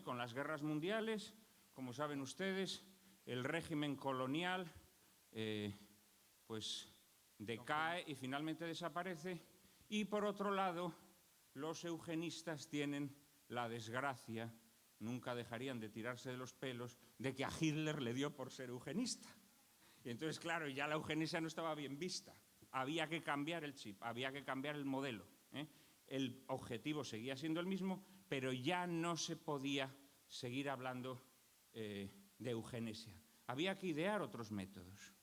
[SPEAKER 4] con las guerras mundiales. Como saben ustedes, el régimen colonial pues decae y finalmente desaparece, y por otro lado los eugenistas tienen la desgracia, nunca dejarían de tirarse de los pelos, de que a Hitler le dio por ser eugenista. Y entonces, claro, ya la eugenesia no estaba bien vista, había que cambiar el chip, había que cambiar el modelo. El objetivo seguía siendo el mismo, pero ya no se podía seguir hablando de eugenesia. Había que idear otros métodos.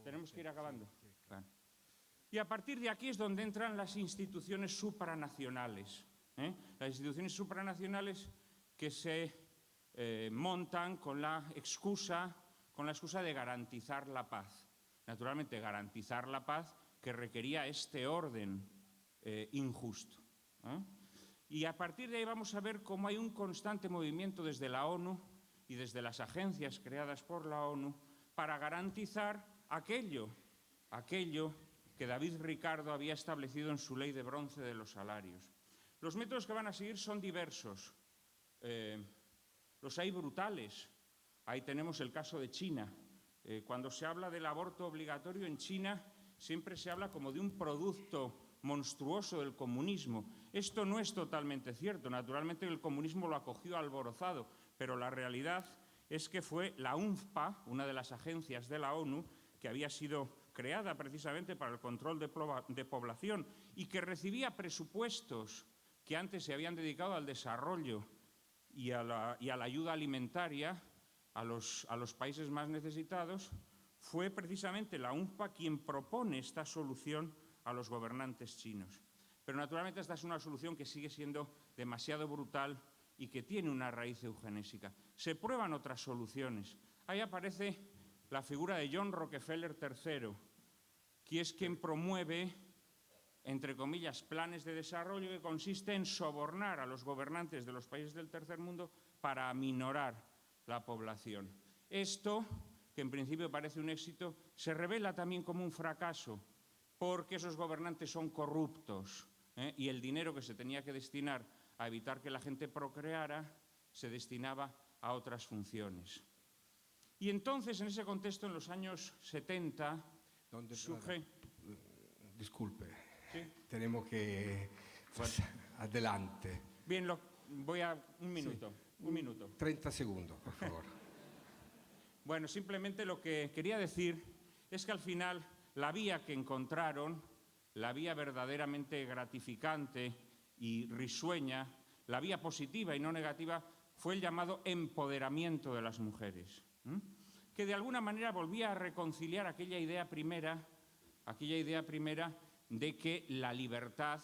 [SPEAKER 4] Tenemos que ir acabando. Claro. Y a partir de aquí es donde entran las instituciones supranacionales. Las instituciones supranacionales que se montan con la excusa de garantizar la paz. Naturalmente, garantizar la paz que requería este orden injusto. Y a partir de ahí vamos a ver cómo hay un constante movimiento desde la ONU y desde las agencias creadas por la ONU para garantizar aquello que David Ricardo había establecido en su ley de bronce de los salarios. Los métodos que van a seguir son diversos. Los hay brutales. Ahí tenemos el caso de China. Cuando se habla del aborto obligatorio en China, siempre se habla como de un producto monstruoso del comunismo. Esto no es totalmente cierto. Naturalmente el comunismo lo acogió alborozado, pero la realidad es que fue la UNFPA, una de las agencias de la ONU, que había sido creada precisamente para el control de población y que recibía presupuestos que antes se habían dedicado al desarrollo y a la ayuda alimentaria a los países más necesitados, fue precisamente la UNFPA quien propone esta solución a los gobernantes chinos. Pero naturalmente esta es una solución que sigue siendo demasiado brutal y que tiene una raíz eugenésica. Se prueban otras soluciones. Ahí aparece la figura de John Rockefeller III, que es quien promueve, entre comillas, planes de desarrollo que consiste en sobornar a los gobernantes de los países del tercer mundo para aminorar la población. Esto, que en principio parece un éxito, se revela también como un fracaso, porque esos gobernantes son corruptos, y el dinero que se tenía que destinar a evitar que la gente procreara se destinaba a otras funciones. Y entonces, en ese contexto, en los años 70, surge...
[SPEAKER 1] Disculpe,
[SPEAKER 4] ¿Sí?
[SPEAKER 1] tenemos que... Adelante.
[SPEAKER 4] Bien, voy a... Un minuto.
[SPEAKER 1] 30 segundos, por favor.
[SPEAKER 4] Bueno, simplemente lo que quería decir es que al final la vía que encontraron, la vía verdaderamente gratificante y risueña, la vía positiva y no negativa, fue el llamado empoderamiento de las mujeres, que de alguna manera volvía a reconciliar aquella idea primera de que la libertad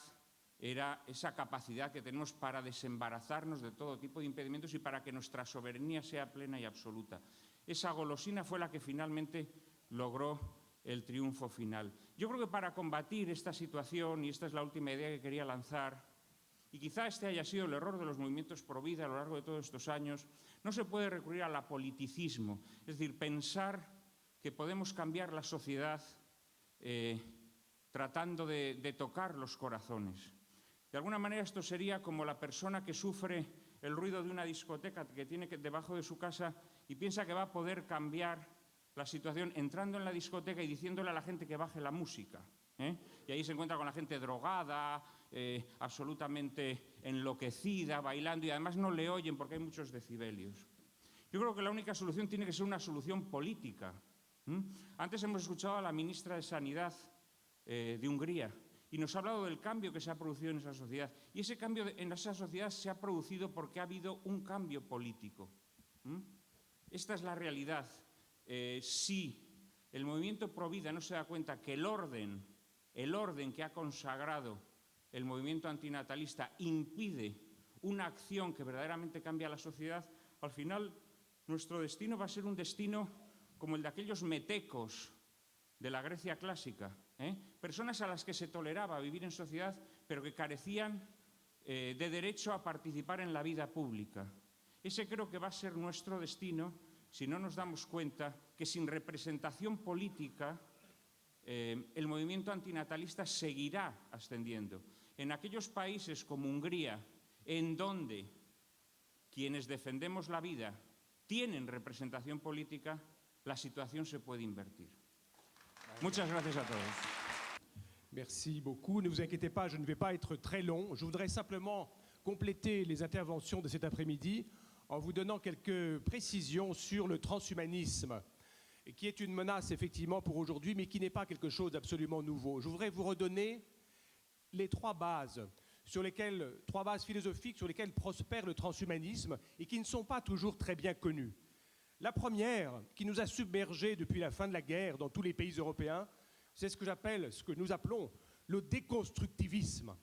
[SPEAKER 4] era esa capacidad que tenemos para desembarazarnos de todo tipo de impedimentos y para que nuestra soberanía sea plena y absoluta. Esa golosina fue la que finalmente logró el triunfo final. Yo creo que para combatir esta situación, y esta es la última idea que quería lanzar, y quizá este haya sido el error de los movimientos pro vida a lo largo de todos estos años, no se puede recurrir al apoliticismo, es decir, pensar que podemos cambiar la sociedad tratando de tocar los corazones. De alguna manera esto sería como la persona que sufre el ruido de una discoteca que tiene debajo de su casa y piensa que va a poder cambiar la situación entrando en la discoteca y diciéndole a la gente que baje la música. Y ahí se encuentra con la gente drogada, absolutamente enloquecida, bailando, y además no le oyen porque hay muchos decibelios. Yo creo que la única solución tiene que ser una solución política. Antes hemos escuchado a la ministra de Sanidad de Hungría y nos ha hablado del cambio que se ha producido en esa sociedad. Y ese cambio en esa sociedad se ha producido porque ha habido un cambio político. Esta es la realidad. Si el movimiento pro vida no se da cuenta que el orden que ha consagrado el movimiento antinatalista impide una acción que verdaderamente cambia la sociedad, al final nuestro destino va a ser un destino como el de aquellos metecos de la Grecia clásica, personas a las que se toleraba vivir en sociedad, pero que carecían de derecho a participar en la vida pública. Ese creo que va a ser nuestro destino si no nos damos cuenta que sin representación política el movimiento antinatalista seguirá ascendiendo. En aquellos países como Hungría, en donde quienes defendemos la vida tienen representación política, la situación se puede invertir. Muchas gracias a todos.
[SPEAKER 5] Merci beaucoup. Ne vous inquiétez pas, je ne vais pas être très long. Je voudrais simplement compléter les interventions de cet après-midi en vous donnant quelques précisions sur le transhumanisme, qui est une menace effectivement pour aujourd'hui, mais qui n'est pas quelque chose d'absolument nouveau. Je voudrais vous redonner les trois bases philosophiques sur lesquelles prospère le transhumanisme et qui ne sont pas toujours très bien connues. La première, qui nous a submergés depuis la fin de la guerre dans tous les pays européens, c'est ce que nous appelons le déconstructivisme.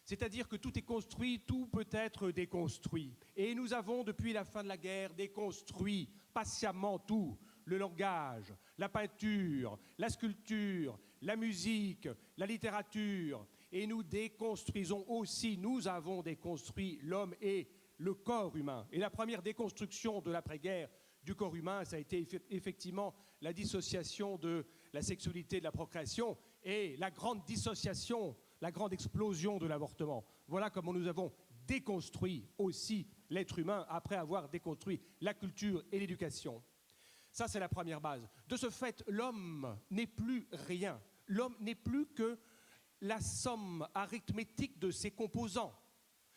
[SPEAKER 5] C'est-à-dire que tout est construit, tout peut être déconstruit. Et nous avons, depuis la fin de la guerre, déconstruit patiemment tout. Le langage, la peinture, la sculpture, la musique, la littérature. Et nous déconstruisons aussi, nous avons déconstruit l'homme et le corps humain. Et la première déconstruction de l'après-guerre du corps humain, ça a été effectivement la dissociation de la sexualité et de la procréation et la grande dissociation, la grande explosion de l'avortement. Voilà comment nous avons déconstruit aussi l'être humain après avoir déconstruit la culture et l'éducation. Ça, c'est la première base. De ce fait, l'homme n'est plus rien. L'homme n'est plus que la somme arithmétique de ses composants.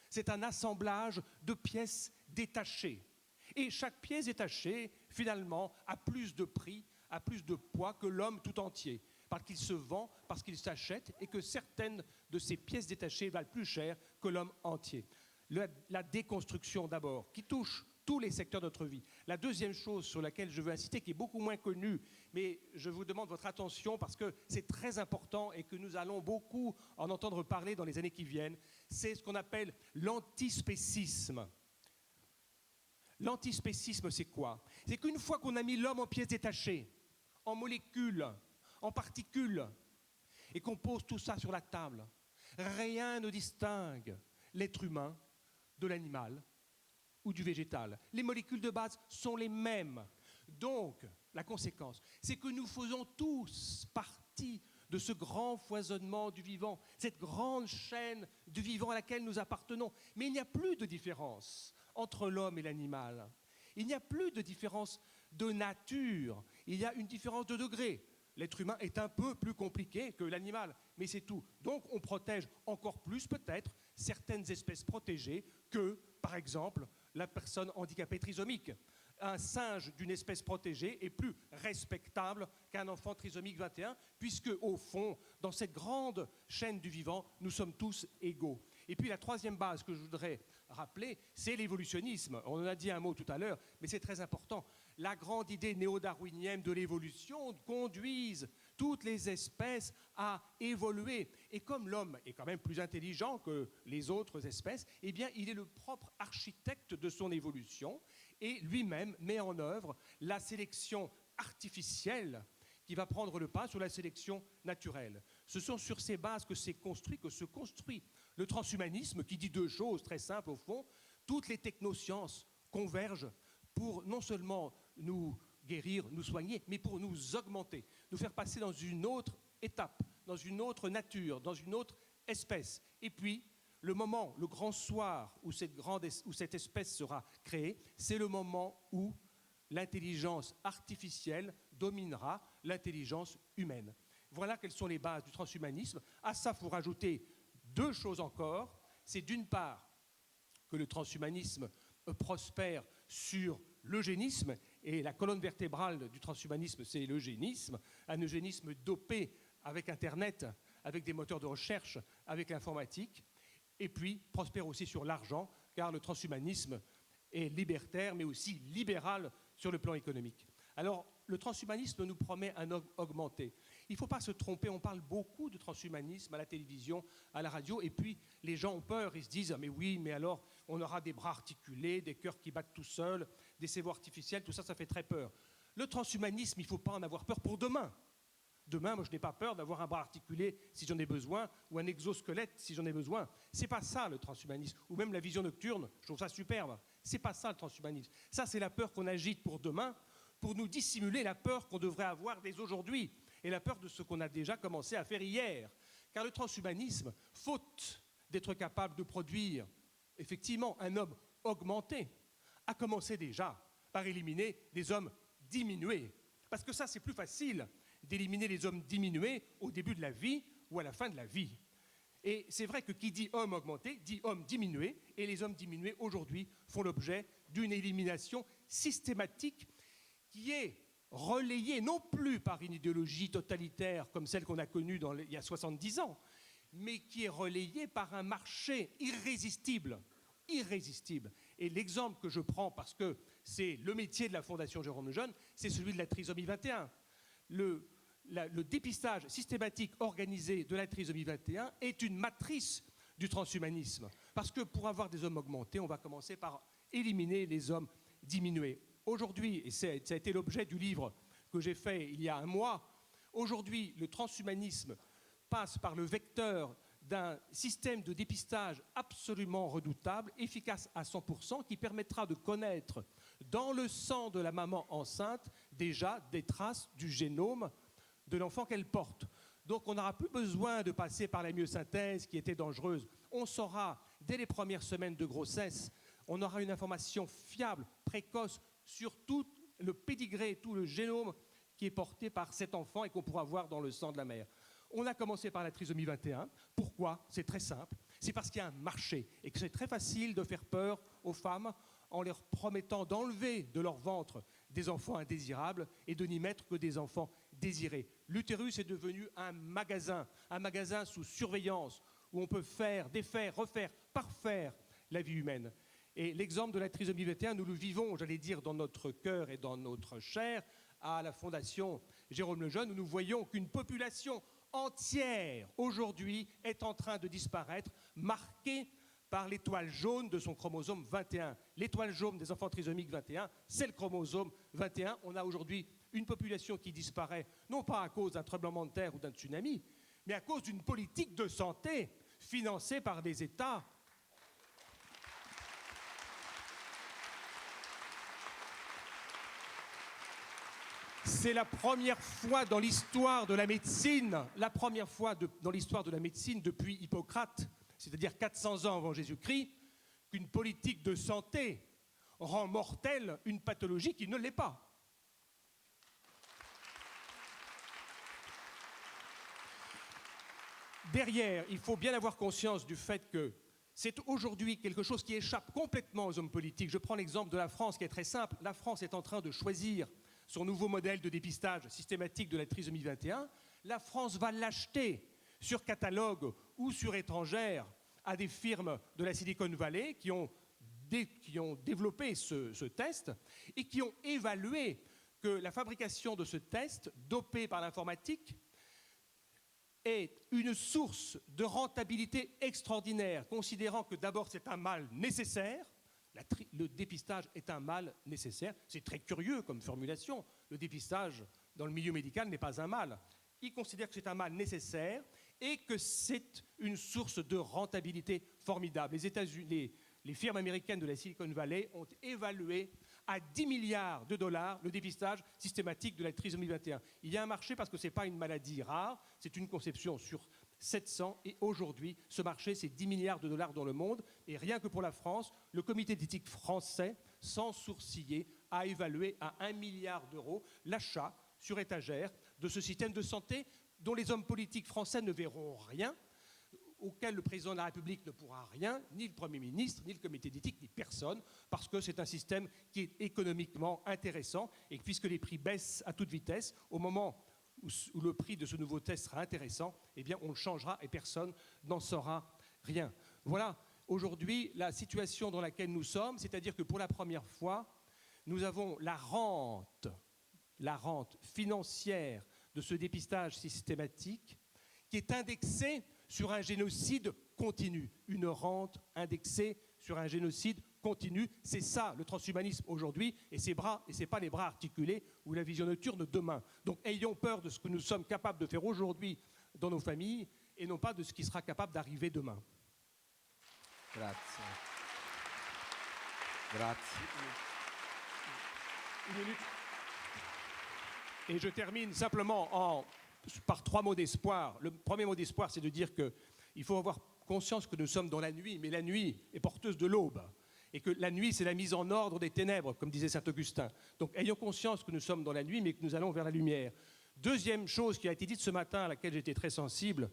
[SPEAKER 5] C'est un assemblage de pièces détachées. Et chaque pièce détachée, finalement, a plus de prix, a plus de poids que l'homme tout entier. Parce qu'il se vend, parce qu'il s'achète, et que certaines de ces pièces détachées valent plus cher que l'homme entier. La déconstruction d'abord, qui touche tous les secteurs de notre vie. La deuxième chose sur laquelle je veux insister, qui est beaucoup moins connue, mais je vous demande votre attention parce que c'est très important et que nous allons beaucoup en entendre parler dans les années qui viennent, c'est ce qu'on appelle l'antispécisme. L'antispécisme, c'est quoi? C'est qu'une fois qu'on a mis l'homme en pièces détachées, en molécules, en particules, et qu'on pose tout ça sur la table, rien ne distingue l'être humain de l'animal ou du végétal. Les molécules de base sont les mêmes. Donc, la conséquence, c'est que nous faisons tous partie de ce grand foisonnement du vivant, cette grande chaîne du vivant à laquelle nous appartenons. Mais il n'y a plus de différence entre l'homme et l'animal. Il n'y a plus de différence de nature. Il y a une différence de degré. L'être humain est un peu plus compliqué que l'animal, mais c'est tout. Donc, on protège encore plus, peut-être, certaines espèces protégées que, par exemple, la personne handicapée trisomique. Un singe d'une espèce protégée est plus respectable qu'un enfant trisomique 21, puisque, au fond, dans cette grande chaîne du vivant, nous sommes tous égaux. Et puis la troisième base que je voudrais rappeler, c'est l'évolutionnisme. On en a dit un mot tout à l'heure, mais c'est très important. La grande idée néo-darwinienne de l'évolution conduise toutes les espèces à évoluer. Et comme l'homme est quand même plus intelligent que les autres espèces, eh bien, il est le propre architecte de son évolution et lui-même met en œuvre la sélection artificielle qui va prendre le pas sur la sélection naturelle. Ce sont sur ces bases que se construit le transhumanisme, qui dit deux choses très simples au fond. Toutes les technosciences convergent pour non seulement nous guérir, nous soigner, mais pour nous augmenter, nous faire passer dans une autre étape, dans une autre nature, dans une autre espèce. Et puis, le moment, le grand soir où cette espèce sera créée, c'est le moment où l'intelligence artificielle dominera l'intelligence humaine. Voilà quelles sont les bases du transhumanisme. À ça, il faut rajouter deux choses encore. C'est d'une part que le transhumanisme prospère sur l'eugénisme, et la colonne vertébrale du transhumanisme, c'est l'eugénisme, un eugénisme dopé avec Internet, avec des moteurs de recherche, avec l'informatique, et puis prospère aussi sur l'argent, car le transhumanisme est libertaire, mais aussi libéral sur le plan économique. Alors, le transhumanisme nous promet un augmenté. Il ne faut pas se tromper, on parle beaucoup de transhumanisme à la télévision, à la radio, et puis les gens ont peur, ils se disent « mais oui, mais alors on aura des bras articulés, des cœurs qui battent tout seuls, des cerveaux artificiels, tout ça, ça fait très peur ». Le transhumanisme, il ne faut pas en avoir peur pour demain. Demain, moi, je n'ai pas peur d'avoir un bras articulé si j'en ai besoin, ou un exosquelette si j'en ai besoin. C'est pas ça, le transhumanisme. Ou même la vision nocturne, je trouve ça superbe. C'est pas ça, le transhumanisme. Ça, c'est la peur qu'on agite pour demain, pour nous dissimuler la peur qu'on devrait avoir dès aujourd'hui, et la peur de ce qu'on a déjà commencé à faire hier. Car le transhumanisme, faute d'être capable de produire, effectivement, un homme augmenté, a commencé déjà par éliminer des hommes diminués. Parce que ça, c'est plus facile d'éliminer les hommes diminués au début de la vie ou à la fin de la vie. Et c'est vrai que qui dit homme augmenté, dit homme diminué, et les hommes diminués, aujourd'hui, font l'objet d'une élimination systématique qui est relayée non plus par une idéologie totalitaire comme celle qu'on a connue il y a 70 ans, mais qui est relayée par un marché irrésistible irrésistible. Et l'exemple que je prends, parce que c'est le métier de la Fondation Jérôme Lejeune, c'est celui de la trisomie 21. Le dépistage systématique organisé de la trisomie 21 est une matrice du transhumanisme. Parce que pour avoir des hommes augmentés, on va commencer par éliminer les hommes diminués. Aujourd'hui, et ça a été l'objet du livre que j'ai fait il y a un mois, aujourd'hui, le transhumanisme passe par le vecteur d'un système de dépistage absolument redoutable, efficace à 100%, qui permettra de connaître dans le sang de la maman enceinte déjà des traces du génome de l'enfant qu'elle porte. Donc on n'aura plus besoin de passer par la myosynthèse qui était dangereuse. On saura, dès les premières semaines de grossesse, on aura une information fiable, précoce, sur tout le pédigré, tout le génome qui est porté par cet enfant et qu'on pourra voir dans le sang de la mère. On a commencé par la trisomie 21. Pourquoi? C'est très simple. C'est parce qu'il y a un marché et que c'est très facile de faire peur aux femmes en leur promettant d'enlever de leur ventre des enfants indésirables et de n'y mettre que des enfants désirés. L'utérus est devenu un magasin sous surveillance où on peut faire, défaire, refaire, parfaire la vie humaine. Et l'exemple de la trisomie 21, nous le vivons, j'allais dire, dans notre cœur et dans notre chair, à la Fondation Jérôme Lejeune, où nous voyons qu'une population entière, aujourd'hui, est en train de disparaître, marquée par l'étoile jaune de son chromosome 21. L'étoile jaune des enfants trisomiques 21, c'est le chromosome 21. On a aujourd'hui une population qui disparaît, non pas à cause d'un tremblement de terre ou d'un tsunami, mais à cause d'une politique de santé financée par des États. C'est la première fois dans l'histoire de la médecine, dans l'histoire de la médecine depuis Hippocrate, c'est-à-dire 400 ans avant Jésus-Christ, qu'une politique de santé rend mortelle une pathologie qui ne l'est pas. Derrière, il faut bien avoir conscience du fait que c'est aujourd'hui quelque chose qui échappe complètement aux hommes politiques. Je prends l'exemple de la France qui est très simple. La France est en train de choisir son nouveau modèle de dépistage systématique de la trisomie 21. La France va l'acheter sur catalogue ou sur étrangère à des firmes de la Silicon Valley qui ont développé ce test et qui ont évalué que la fabrication de ce test, dopé par l'informatique, est une source de rentabilité extraordinaire, considérant que d'abord c'est un mal nécessaire. Le dépistage est un mal nécessaire. C'est très curieux comme formulation. Le dépistage dans le milieu médical n'est pas un mal. Il considère que c'est un mal nécessaire et que c'est une source de rentabilité formidable. Les firmes américaines de la Silicon Valley ont évalué à 10 milliards de dollars le dépistage systématique de la trisomie 21. Il y a un marché parce que ce n'est pas une maladie rare, c'est une conception sur 700 et aujourd'hui, ce marché, c'est 10 milliards de dollars dans le monde. Et rien que pour la France, le comité d'éthique français, sans sourciller, a évalué à 1 milliard d'euros l'achat sur étagère de ce système de santé dont les hommes politiques français ne verront rien, auquel le président de la République ne pourra rien, ni le Premier ministre, ni le comité d'éthique, ni personne, parce que c'est un système qui est économiquement intéressant et puisque les prix baissent à toute vitesse, au moment où le prix de ce nouveau test sera intéressant, eh bien on le changera et personne n'en saura rien. Voilà aujourd'hui la situation dans laquelle nous sommes, c'est-à-dire que pour la première fois, nous avons la rente financière de ce dépistage systématique qui est indexée sur un génocide continu, une rente indexée sur un génocide continu. C'est ça le transhumanisme aujourd'hui, et ce n'est pas les bras articulés ou la vision nocturne demain. Donc ayons peur de ce que nous sommes capables de faire aujourd'hui dans nos familles et non pas de ce qui sera capable d'arriver demain.
[SPEAKER 1] Grazie. Grazie.
[SPEAKER 5] Une minute. Et je termine simplement par 3 mots d'espoir. Le premier mot d'espoir, c'est de dire qu'il faut avoir conscience que nous sommes dans la nuit, mais la nuit est porteuse de l'aube. Et que la nuit, c'est la mise en ordre des ténèbres, comme disait saint Augustin. Donc ayons conscience que nous sommes dans la nuit, mais que nous allons vers la lumière. Deuxième chose qui a été dite ce matin, à laquelle j'étais très sensible,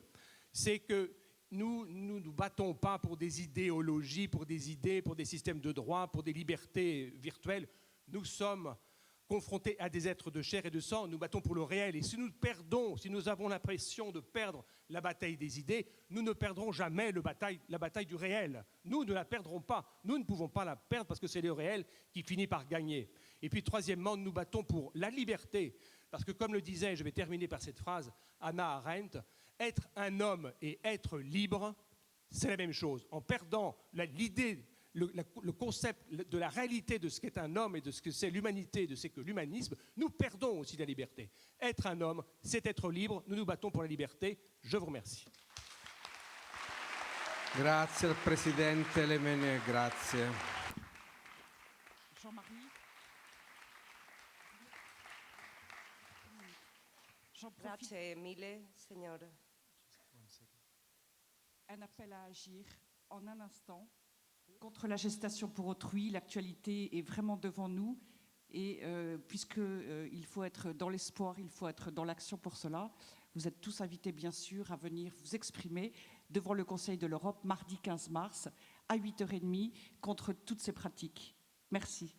[SPEAKER 5] c'est que nous ne nous battons pas pour des idéologies, pour des idées, pour des systèmes de droit, pour des libertés virtuelles. Nous sommes confrontés à des êtres de chair et de sang, nous battons pour le réel. Et si nous perdons, si nous avons l'impression de perdre la bataille des idées, nous ne perdrons jamais la bataille du réel. Nous ne la perdrons pas. Nous ne pouvons pas la perdre parce que c'est le réel qui finit par gagner. Et puis troisièmement, nous battons pour la liberté. Parce que comme le disait, je vais terminer par cette phrase, Hannah Arendt, être un homme et être libre, c'est la même chose. En perdant l'idée, le concept de la réalité de ce qu'est un homme et de ce que c'est l'humanité, de ce qu'est l'humanisme, nous perdons aussi la liberté. Être un homme, c'est être libre. Nous nous battons pour la liberté. Je vous remercie.
[SPEAKER 1] Grazie al Presidente Lemene, grazie.
[SPEAKER 2] Jean-Marie. J'en profite.
[SPEAKER 6] Grazie mille, signore.
[SPEAKER 2] Un appel à agir en un instant contre la gestation pour autrui. L'actualité est vraiment devant nous et puisqu'il faut être dans l'espoir, il faut être dans l'action pour cela. Vous êtes tous invités bien sûr à venir vous exprimer devant le Conseil de l'Europe mardi 15 mars à 8h30 contre toutes ces pratiques. Merci.